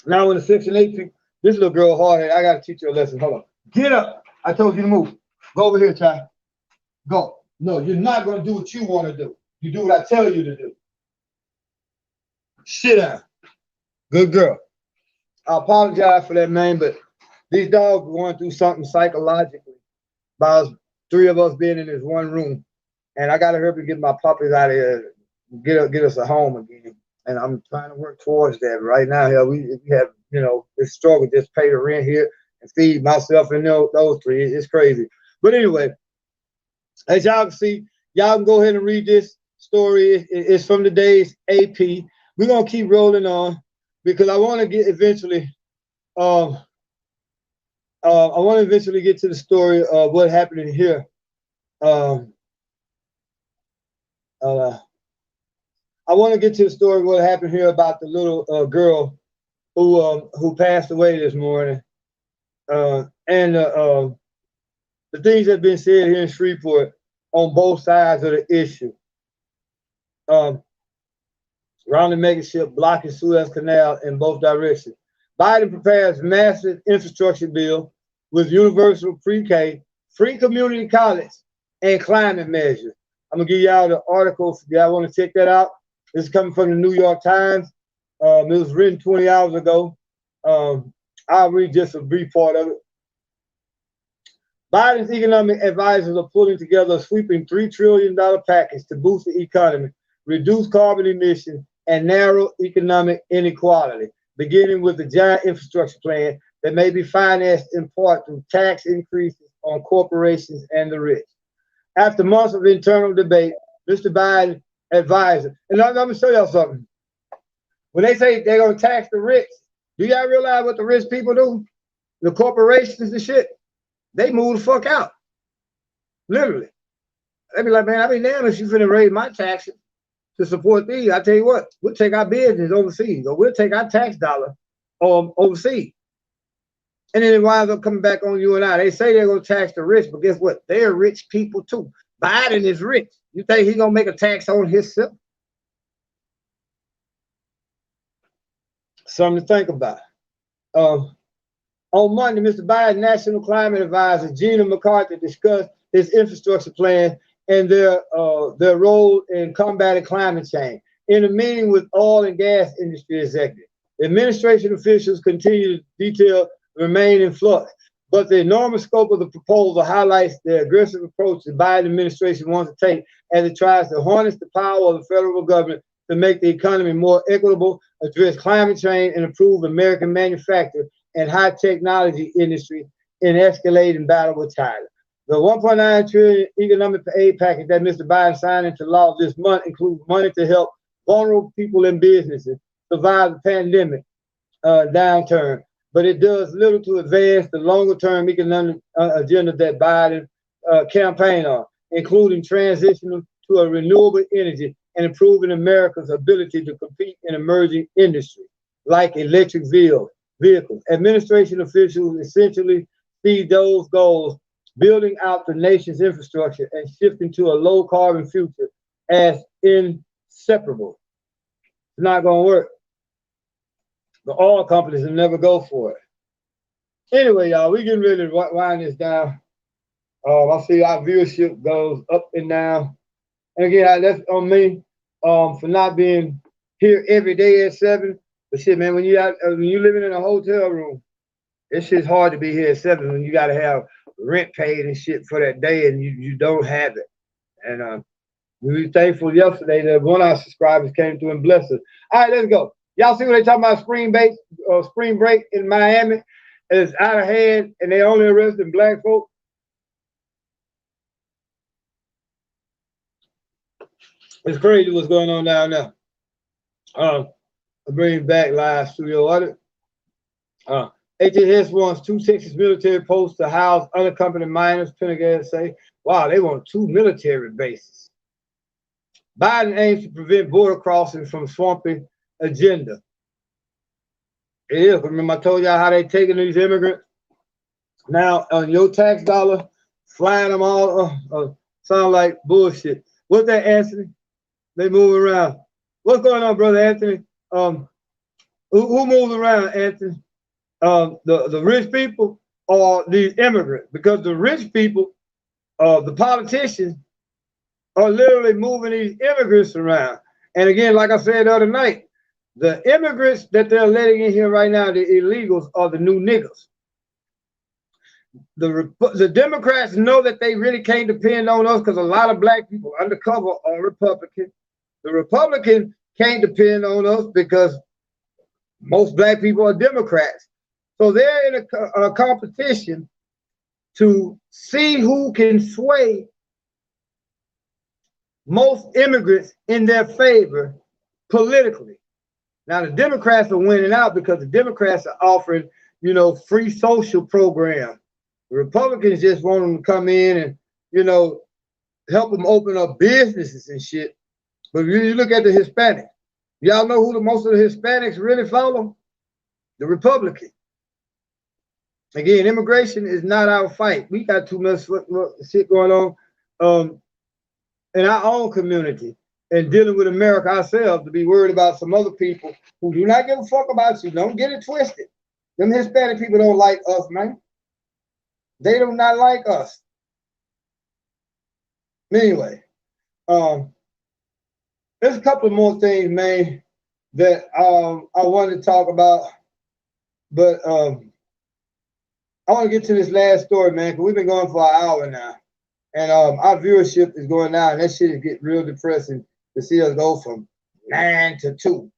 Now when the Section 8 people, this little girl hard-headed, I gotta teach you a lesson. Hold on. Get up. I told you to move. Go over here, child. Go. No, you're not gonna do what you want to do. You do what I tell you to do. Sit down. Good girl. I apologize for that, man, but these dogs are going through something psychologically by us, three of us being in this one room. And I got to hurry to get my puppies out of here, get us a home again. And I'm trying to work towards that. Right now, here we have, this struggle, just pay the rent here and feed myself and those three. It's crazy. But anyway, as y'all can see, y'all can go ahead and read this story. It's from today's AP. We're going to keep rolling on because I want to get eventually, I want to eventually get to the story of what happened in here. I want to get to the story of what happened here about the little girl who passed away this morning, and the things that have been said here in Shreveport on both sides of the issue. Rounding megaship blocking Suez Canal in both directions. Biden prepares massive infrastructure bill with universal pre-K, free community college, and climate measures. I'm gonna give y'all the article if y'all want to check that out. This is coming from the New York Times. It was written 20 hours ago. I'll read just a brief part of it. Biden's economic advisors are pulling together a sweeping $3 trillion package to boost the economy, reduce carbon emissions, and narrow economic inequality, beginning with the giant infrastructure plan that may be financed in part through tax increases on corporations and the rich. After months of internal debate, Mr. Biden advisor, and I'm going to show y'all something. When they say they're going to tax the rich, do y'all realize what the rich people do? The corporations and shit, they move the fuck out. Literally. They be like, man, I be damn if you finna raise my taxes to support these. I tell you what, we'll take our business overseas, or we'll take our tax dollar overseas. And then it winds up coming back on you and I. They say they're going to tax the rich, but guess what? They're rich people too. Biden is rich. You think he's going to make a tax on himself? Something to think about. On Monday, Mr. Biden's National Climate Advisor, Gina McCarthy, discussed his infrastructure plan and their role in combating climate change. In a meeting with oil and gas industry executives, administration officials continue to detail remain in flux, but the enormous scope of the proposal highlights the aggressive approach the Biden administration wants to take as it tries to harness the power of the federal government to make the economy more equitable, address climate change, and improve American manufacturing and high technology industry in escalating battle with China. The $1.9 trillion economic aid package that Mr. Biden signed into law this month includes money to help vulnerable people and businesses survive the pandemic downturn, but it does little to advance the longer-term economic agenda that Biden campaigned on, including transitioning to a renewable energy and improving America's ability to compete in emerging industries like electric vehicles. Administration officials essentially see those goals, building out the nation's infrastructure and shifting to a low-carbon future, as inseparable. It's not going to work. The oil companies will never go for it. Anyway, y'all, we getting ready to wind this down. I see our viewership goes up and down. And again, that's on me for not being here every day at 7. But shit, man, when you living in a hotel room, it's just hard to be here at 7 when you got to have rent paid and shit for that day, and you don't have it. And we were thankful yesterday that one of our subscribers came through and blessed us. All right, let's go. Y'all see what they talking about spring break in Miami? It's out of hand, and they only arresting black folk. It's crazy what's going on down there. I bring back live studio audit. HHS wants 2 Texas military posts to house unaccompanied minors. Pentagon say, wow, they want 2 military bases. Biden aims to prevent border crossing from swamping agenda. It is. Remember, I told y'all how they taking these immigrants now on your tax dollar, flying them all. Sound like bullshit. What's that, Anthony? They move around. What's going on, brother Anthony? Who moves around, Anthony? The rich people or the immigrants? Because the rich people, the politicians, are literally moving these immigrants around. And again, like I said the other night, the immigrants that they're letting in here right now, the illegals, are the new niggas. The Democrats know that they really can't depend on us because a lot of black people undercover are Republican. The Republicans can't depend on us because most black people are Democrats. So they're in a competition to see who can sway most immigrants in their favor politically. Now the Democrats are winning out because the Democrats are offering, you know, free social programs. The Republicans just want them to come in and, you know, help them open up businesses and shit. But if you look at the Hispanics, y'all know who most of the Hispanics really follow? The Republicans. Again, immigration is not our fight. We got too much shit going on in our own community and dealing with America ourselves to be worried about some other people who do not give a fuck about you. Don't get it twisted. Them Hispanic people don't like us, man. They do not like us. Anyway, there's a couple of more things, man, that I wanted to talk about, but I want to get to this last story, man, because we've been going for an hour now, and our viewership is going down. That shit is getting real depressing to see us go from 9 to 2.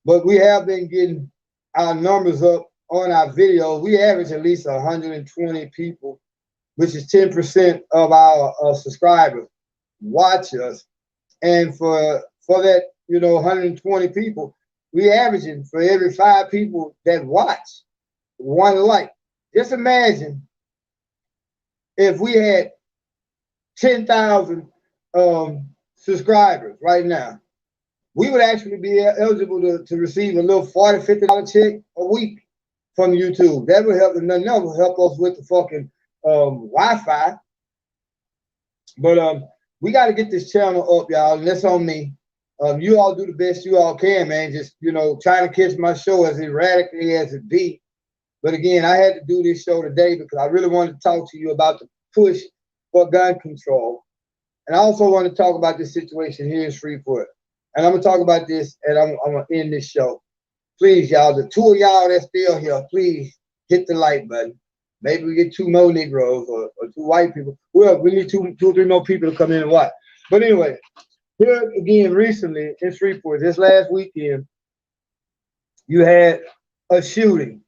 But we have been getting our numbers up on our videos. We average at least 120 people, which is 10% of our subscribers watch us. And for that, you know, 120 people, we averaging for every 5 people that watch, 1 like. Just imagine if we had 10,000 subscribers right now. We would actually be eligible to receive a little $40, $50 check a week from YouTube. That would help, and nothing else will help us with the fucking Wi-Fi. But we got to get this channel up, y'all, and that's on me. You all do the best you all can, man. Just, you know, trying to catch my show as erratically as it be. But again, I had to do this show today because I really wanted to talk to you about the push for gun control. And I also want to talk about this situation here in Shreveport. And I'm going to talk about this, and I'm going to end this show. Please, y'all, the 2 of y'all that's still here, please hit the like button. Maybe we get 2 more Negroes or 2 white people. Well, we need 2 or 3 more people to come in and watch. But anyway, here again, recently in Shreveport, this last weekend, you had a shooting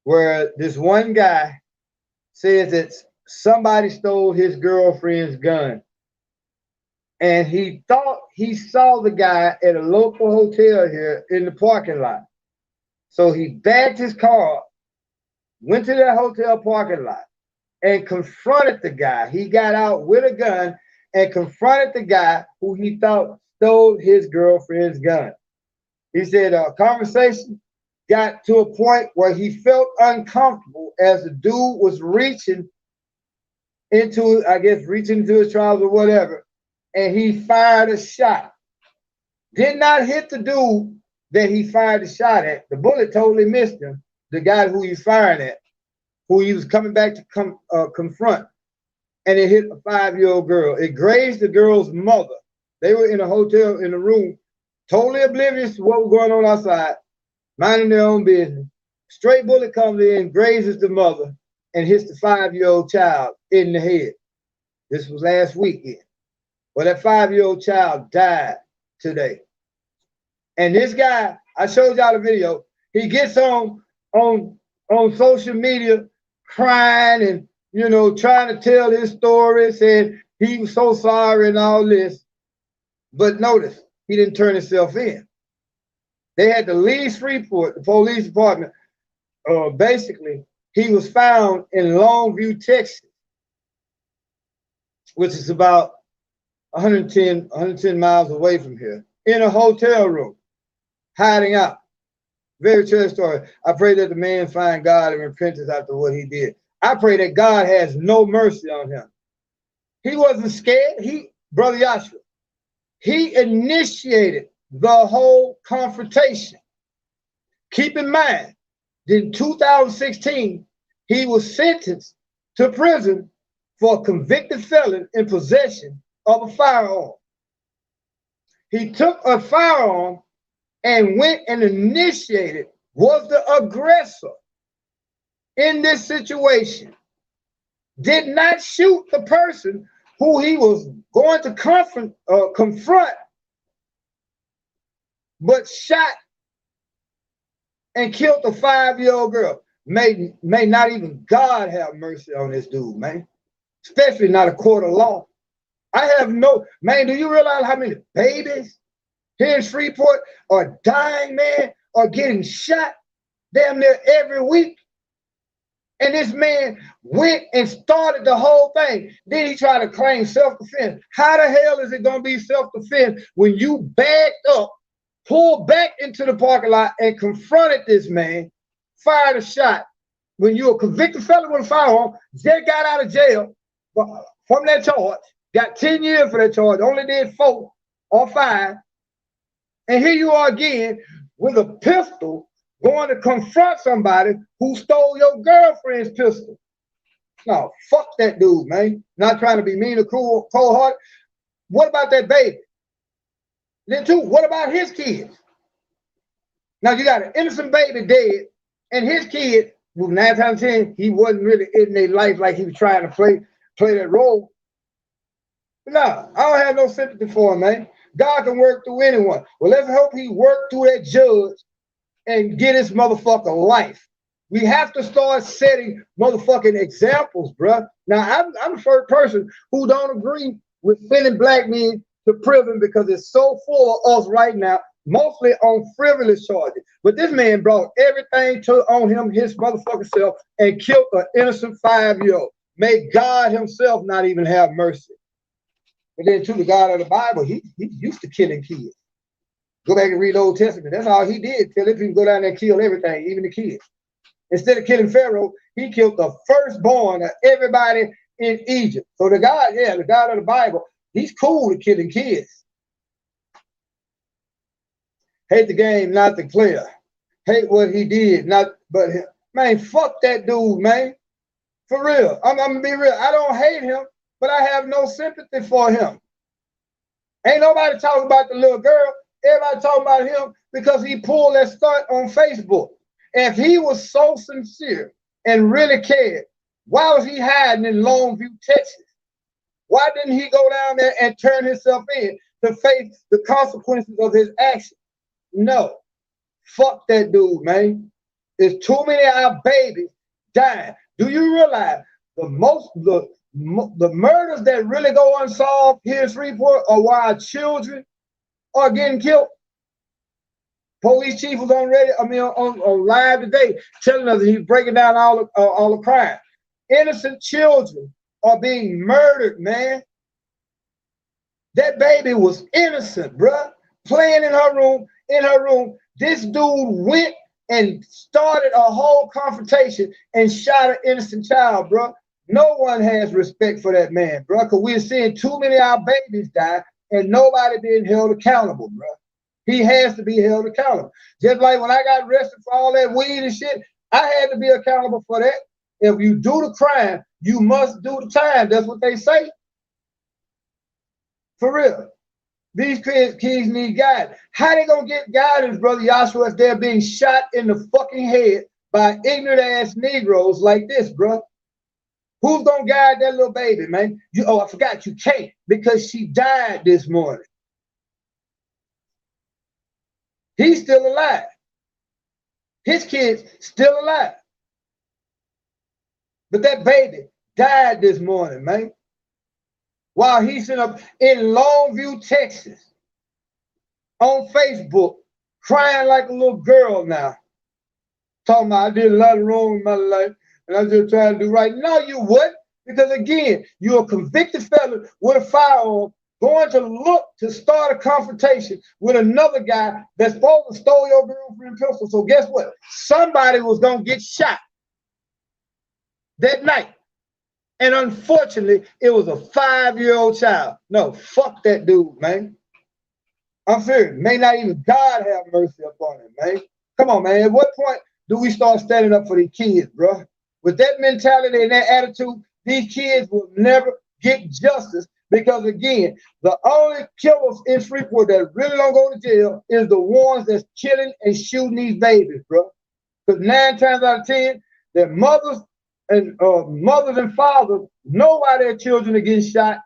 where this one guy says that somebody stole his girlfriend's gun. And he thought he saw the guy at a local hotel here in the parking lot. So he backed his car up, went to that hotel parking lot, and confronted the guy. He got out with a gun and confronted the guy who he thought stole his girlfriend's gun. He said a conversation got to a point where he felt uncomfortable as the dude was reaching into, I guess, reaching into his trousers or whatever, and he fired a shot. Did not hit the dude that he fired the shot at. The bullet totally missed him, the guy who he fired at, who he was coming back to confront. And it hit a 5-year-old girl. It grazed the girl's mother. They were in a hotel in a room, totally oblivious to what was going on outside, minding their own business. Straight bullet comes in, grazes the mother. and hits the 5-year-old child in the head. This was last weekend. Well, that 5-year-old child died today. And this guy, I showed y'all the video, he gets on social media crying and, you know, trying to tell his story, saying he was so sorry and all this. But notice, he didn't turn himself in. They had to leave Shreveport, the police department. Basically, he was found in Longview, Texas, which is about 110 miles away from here, in a hotel room, hiding out. Very true story. I pray that the man find God and repentance after what he did. I pray that God has no mercy on him. He wasn't scared. Brother Joshua, he initiated the whole confrontation. Keep in mind, in 2016, he was sentenced to prison for a convicted felon in possession of a firearm. He took a firearm and went and initiated, was the aggressor in this situation. Did not shoot the person who he was going to confront, but shot and killed a 5-year-old girl. May not even God have mercy on this dude, man. Especially not a court of law. I have no, man, do you realize how many babies here in Shreveport are dying, man, or getting shot damn near every week? And this man went and started the whole thing. Then he tried to claim self-defense. How the hell is it going to be self-defense when you backed up, pulled back into the parking lot and confronted this man, fired a shot? When you're a convicted felon with a firearm, just got out of jail from that charge, got 10 years for that charge, only did 4 or 5. And here you are again with a pistol going to confront somebody who stole your girlfriend's pistol. No, fuck that dude, man. Not trying to be mean or cold-hearted. What about that baby? Then too, what about his kids? Now you got an innocent baby dead, and his kid, well, 9 times 10, he wasn't really in their life like he was trying to play that role. No, I don't have no sympathy for him, man. God can work through anyone. Well, let's hope he worked through that judge and get his motherfucker life. We have to start setting motherfucking examples, bruh. Now, I'm the first person who don't agree with sending black men to prison because it's so full of us right now, mostly on frivolous charges. But this man brought everything on him, his motherfucking self, and killed an innocent 5-year-old. May God himself not even have mercy. But then to the God of the Bible, he's used to killing kids. Go back and read the Old Testament. That's all he did. Tell people go down there and kill everything, even the kids. Instead of killing Pharaoh, he killed the firstborn of everybody in Egypt. So the God of the Bible, he's cool with killing kids. Hate the game, not the player. Hate what he did, man, fuck that dude, man. For real. I'm gonna be real. I don't hate him, but I have no sympathy for him. Ain't nobody talking about the little girl. Everybody talking about him because he pulled that stunt on Facebook. If he was so sincere and really cared, why was he hiding in Longview, Texas? Why didn't he go down there and turn himself in to face the consequences of his actions? No. Fuck that dude, man. There's too many of our babies dying. Do you realize the murders that really go unsolved here in Shreveport are why our children are getting killed? Police chief was on live today telling us he's breaking down all the crime. Innocent children are being murdered, man. That baby was innocent, bruh. Playing in her room. This dude went and started a whole confrontation and shot an innocent child, bruh. No one has respect for that man, bruh, because we're seeing too many of our babies die and nobody being held accountable, bruh. He has to be held accountable. Just like when I got arrested for all that weed and shit, I had to be accountable for that. If you do the crime, you must do the time. That's what they say. For real. These kids need guidance. How they gonna get guidance, Brother Joshua, if they're being shot in the fucking head by ignorant ass Negroes like this, bro? Who's gonna guide that little baby, man? Oh, I forgot, you can't, because she died this morning. He's still alive. His kid's still alive. But that baby died this morning, man. While he's sitting up in Longview, Texas, on Facebook, crying like a little girl now. Talking about, I did a lot of wrong in my life, and I'm just trying to do right. No, you wouldn't. Because again, you're a convicted felon with a firearm going to look to start a confrontation with another guy that's supposed to stole your girlfriend pistol. So guess what? Somebody was going to get shot that night. And unfortunately, it was a 5-year-old child. No, fuck that dude, man. I'm serious. May not even God have mercy upon him, man. Come on, man. At what point do we start standing up for these kids, bro? With that mentality and that attitude, these kids will never get justice, because again, the only killers in Freeport that really don't go to jail is the ones that's killing and shooting these babies, bro. Because 9 times out of 10, their mothers and fathers know why their children are getting shot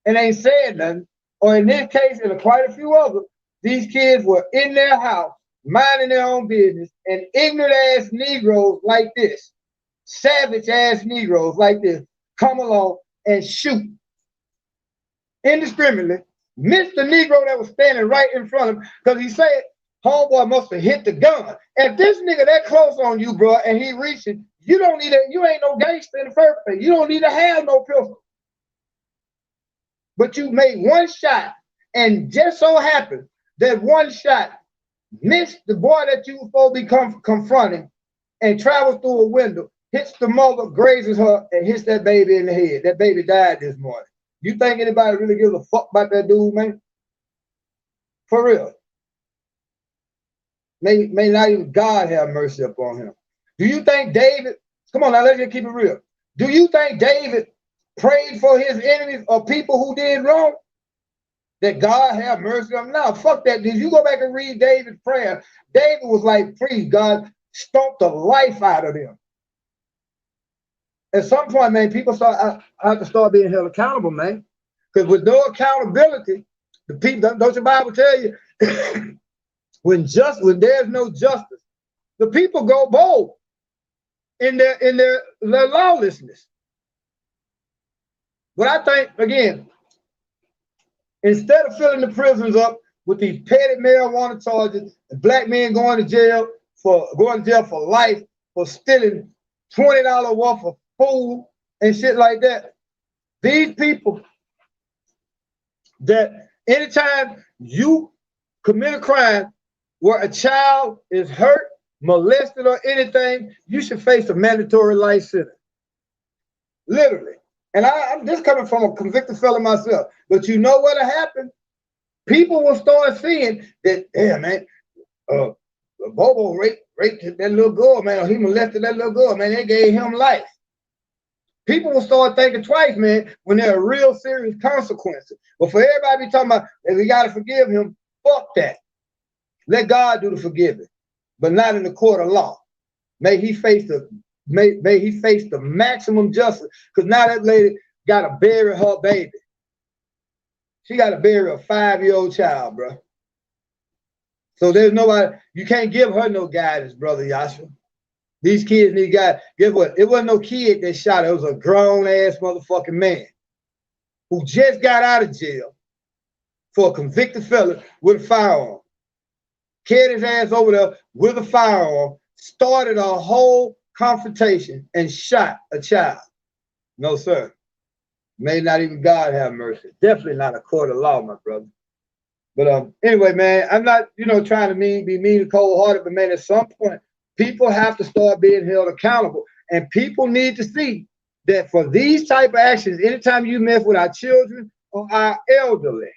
and ain't saying nothing. Or in this case, and quite a few others, these kids were in their house, minding their own business, and ignorant ass Negroes like this, savage ass Negroes like this, come along and shoot indiscriminately, missed the Negro that was standing right in front of him, because he said, homeboy must have hit the gun. If this nigga that close on you, bro, and he reaching, you don't need it. You ain't no gangster in the first place. You don't need to have no pistol. But you made one shot, and just so happened that one shot missed the boy that you were supposed to be confronting, and travels through a window, hits the mother, grazes her, and hits that baby in the head. That baby died this morning. You think anybody really gives a fuck about that dude, man? For real. May not even God have mercy upon him. Do you think David, come on now, let's just keep it real. Do you think David prayed for his enemies or people who did wrong? That God have mercy on them? No, fuck that. Did you go back and read David's prayer? David was like, please, God, stomp the life out of them. At some point, man, people have to start being held accountable, man. Because with no accountability, the people, don't your Bible tell you, when there's no justice, the people go bold in their lawlessness. But I think, again, instead of filling the prisons up with these petty marijuana charges, and black men going to jail for life for stealing $20 worth of food and shit like that, these people that anytime you commit a crime where a child is hurt, molested, or anything, you should face a mandatory life sentence. Literally. And I'm just coming from a convicted felon myself. But you know what'll happen? People will start seeing that, yeah, man, Bobo raped that little girl, man, or he molested that little girl, man, they gave him life. People will start thinking twice, man, when there are real serious consequences. But for everybody talking about, hey, we got to forgive him, fuck that. Let God do the forgiving, but not in the court of law. May he face the maximum justice, because now that lady got to bury her baby. She got to bury a 5-year-old child, bro. So there's nobody, you can't give her no guidance, brother Yashua. These kids need guidance. Guess what? It wasn't no kid that shot her. It was a grown-ass motherfucking man who just got out of jail for a convicted felon with a firearm. Carried his ass over there with a firearm, started a whole confrontation, and shot a child. No, sir. May not even God have mercy. Definitely not a court of law, my brother. But anyway, man, I'm not, trying to be mean and cold-hearted, but man, at some point, people have to start being held accountable. And people need to see that for these type of actions, anytime you mess with our children or our elderly,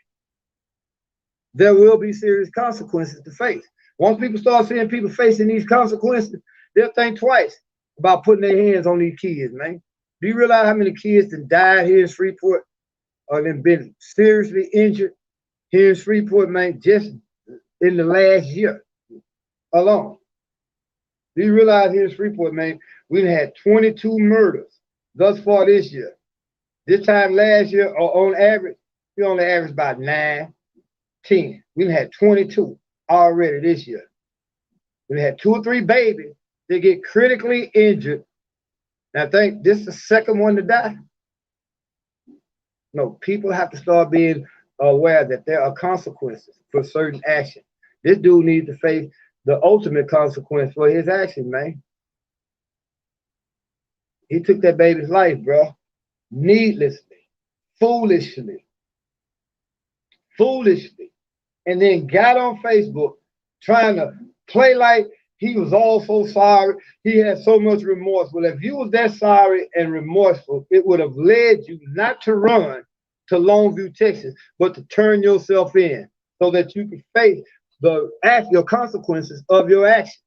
there will be serious consequences to face. Once people start seeing people facing these consequences, they'll think twice about putting their hands on these kids, man. Do you realize how many kids that died here in Freeport or then been seriously injured here in Freeport, man, just in the last year alone? Do you realize here in Freeport, man, we've had 22 murders thus far this year. This time last year, or on average, we only averaged about 9, 10. We've had 22 already this year. We had 2 or 3 babies that get critically injured. And I think this is the second one to die. No, people have to start being aware that there are consequences for certain action. This dude needs to face the ultimate consequence for his action, man. He took that baby's life, bro, needlessly, foolishly, and then got on Facebook trying to play like he was all so sorry. He had so much remorse. Well, if you was that sorry and remorseful, it would have led you not to run to Longview, Texas, but to turn yourself in so that you could face your consequences of your action.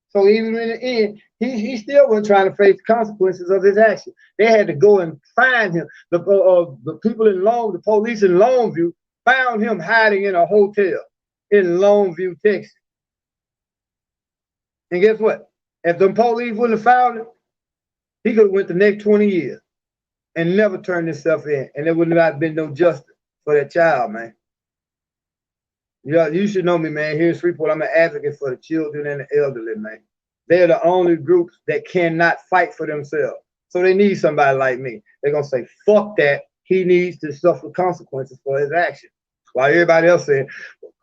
So even in the end, he still wasn't trying to face the consequences of his action. They had to go and find him. The people in the police in Longview found him hiding in a hotel in Longview, Texas. And guess what? If the police wouldn't have found him, he could have went the next 20 years and never turned himself in. And there would not have been no justice for that child, man. Yeah, you should know me, man. Here in Shreveport, I'm an advocate for the children and the elderly, man. They're the only groups that cannot fight for themselves. So they need somebody like me. They're going to say, fuck that. He needs to suffer consequences for his action. While everybody else saying,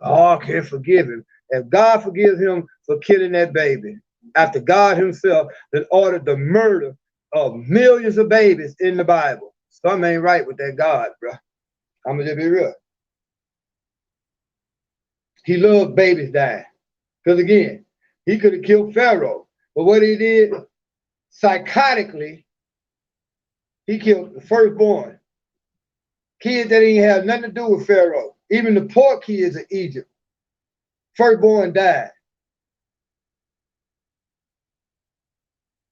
God can forgive him. If God forgives him for killing that baby, after God himself that ordered the murder of millions of babies in the Bible, something ain't right with that God, bro. I'm going to just be real. He loved babies dying. Because again, he could have killed Pharaoh. But what he did, psychotically, he killed the firstborn. Kids that didn't have nothing to do with Pharaoh. Even the poor kids of Egypt. Firstborn died.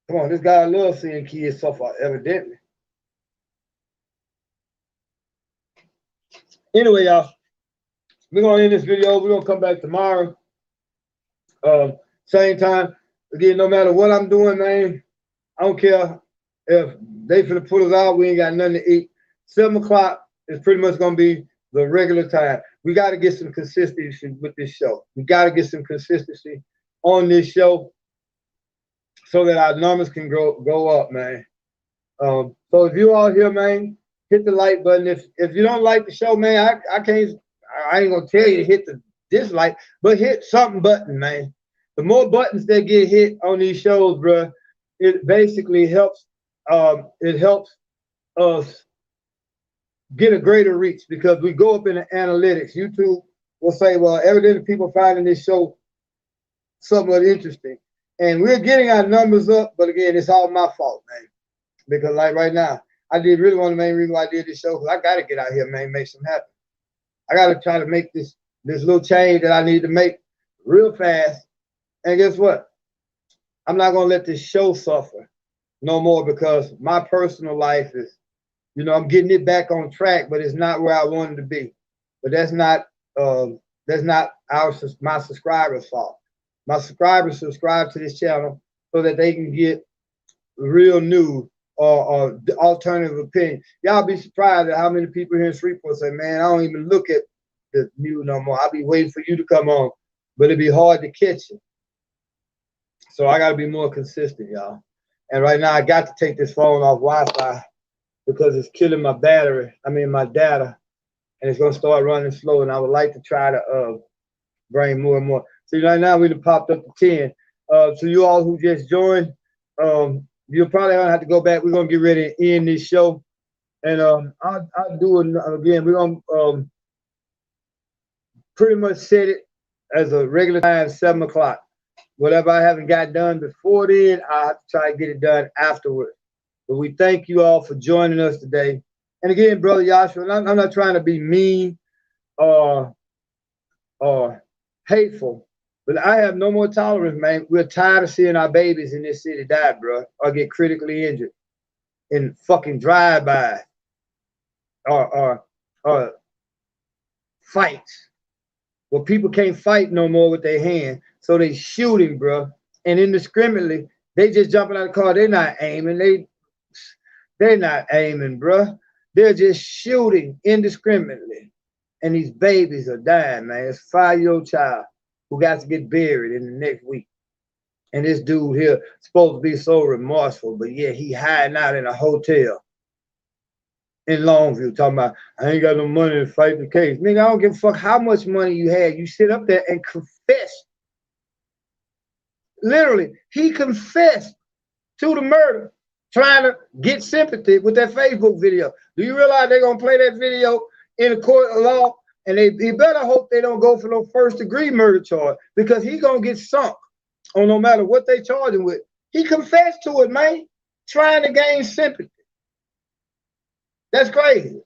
Come on, this guy loves seeing kids suffer, evidently. Anyway, y'all, we're going to end this video. We're going to come back tomorrow. Same time. Again, no matter what I'm doing, man, I don't care if they finna put us out, we ain't got nothing to eat. 7 o'clock is pretty much going to be the regular time. We got to get some consistency with this show. We got to get some consistency on this show so that our numbers can go up, man. So if you all here, man, hit the like button. If you don't like the show, man, I ain't gonna tell you to hit the dislike, but hit something button, man. The more buttons that get hit on these shows, bro, it basically helps. It helps us get a greater reach because we go up in the analytics. YouTube will say, well, evidently people finding this show somewhat interesting. And we're getting our numbers up, but again, it's all my fault, man. Because like right now, I did really want the main reason why I did this show, because I got to get out here, man, make something happen. I got to try to make this little change that I need to make real fast. And guess what? I'm not going to let this show suffer no more because my personal life is, you know, I'm getting it back on track, but it's not where I wanted to be. But that's not my subscribers' fault. My subscribers subscribe to this channel so that they can get real news or alternative opinion. Y'all be surprised at how many people here in Shreveport say, man, I don't even look at the news no more. I'll be waiting for you to come on, but it'd be hard to catch you. So I got to be more consistent, y'all. And right now I got to take this phone off Wi-Fi because it's killing my battery. I mean, my data, and it's going to start running slow. And I would like to try to bring more and more. See, right now we done popped up to 10. So you all who just joined, you're probably gonna have to go back. We're gonna get ready to end this show, and I'll do it again. We're gonna pretty much set it as a regular time, 7 o'clock. Whatever I haven't got done before then, I have to try to get it done afterwards. But we thank you all for joining us today. And again, Brother Yahshua, I'm not trying to be mean or hateful. But I have no more tolerance, man. We're tired of seeing our babies in this city die, bro, or get critically injured in fucking drive-by or fights where people can't fight no more with their hand, so they shooting, bro. And indiscriminately, they just jumping out of the car. They're not aiming. They're not aiming, bruh. They're just shooting indiscriminately. And these babies are dying, man. It's a 5-year-old child who got to get buried in the next week. And this dude here supposed to be so remorseful, but yeah, he hiding out in a hotel in Longview talking about, I ain't got no money to fight the case. Nigga, I don't give a fuck how much money you had. You sit up there and confess. Literally, he confessed to the murder, trying to get sympathy with that Facebook video. Do you realize they're gonna play that video in a court of law? And they better hope they don't go for no first-degree murder charge, because he gonna get sunk on no matter what they charge him with. He confessed to it, man, trying to gain sympathy. That's crazy.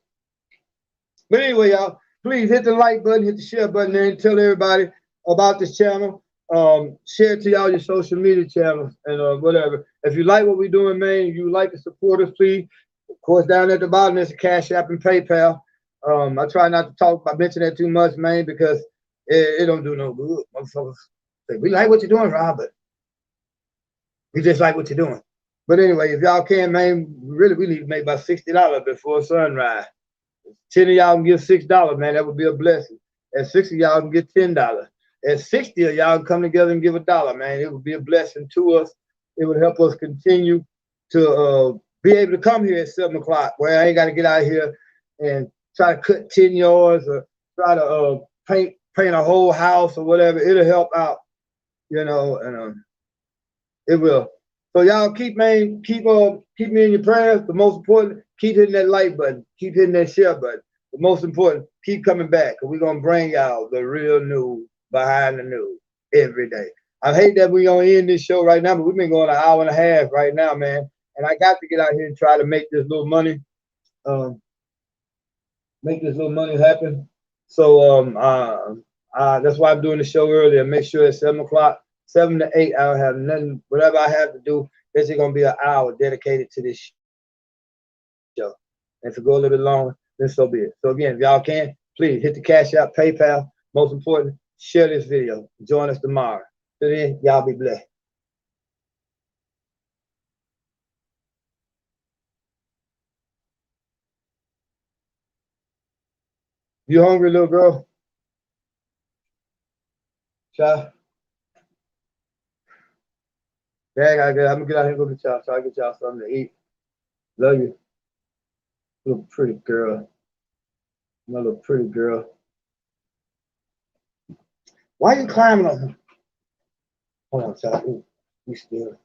But anyway, y'all, please hit the like button, hit the share button there, and tell everybody about this channel. Share it to y'all your social media channels and whatever. If you like what we're doing, man, if you like to support us, please. Of course, down at the bottom there's a Cash App and PayPal. I try not to mention that too much, man, because it don't do no good. Motherfuckers say, we like what you're doing, Robert. We just like what you're doing. But anyway, if y'all can, man, really, we need to make about $60 before sunrise. 10 of y'all can give $6, man. That would be a blessing. At 60 of y'all can get $10. At 60 of y'all can come together and give $1, man. It would be a blessing to us. It would help us continue to be able to come here at 7 o'clock, where I ain't got to get out here and try to cut 10 yards or try to paint a whole house or whatever. It'll help out, you know, and it will. So y'all keep me in your prayers. The most important, keep hitting that like button, keep hitting that share button. The most important, keep coming back, because we're gonna bring y'all the real news behind the news every day. I hate that we're gonna end this show right now, but we've been going an hour and a half right now, man. And I got to get out here and try to make this little money, happen. So that's why I'm doing the show earlier. Make sure it's 7 o'clock. 7 to 8, I don't have nothing. Whatever I have to do, this is gonna be an hour dedicated to this show. And if it go a little bit longer, then so be it. So again, if y'all can, please hit the Cash App, PayPal. Most important, share this video. Join us tomorrow. Till then, y'all be blessed. You hungry, little girl? Child? Dang, I'm gonna get out here and go get y'all. So I get y'all something to eat. Love you. Little pretty girl. My little pretty girl. Why are you climbing on me? Hold on, child. Ooh, you still.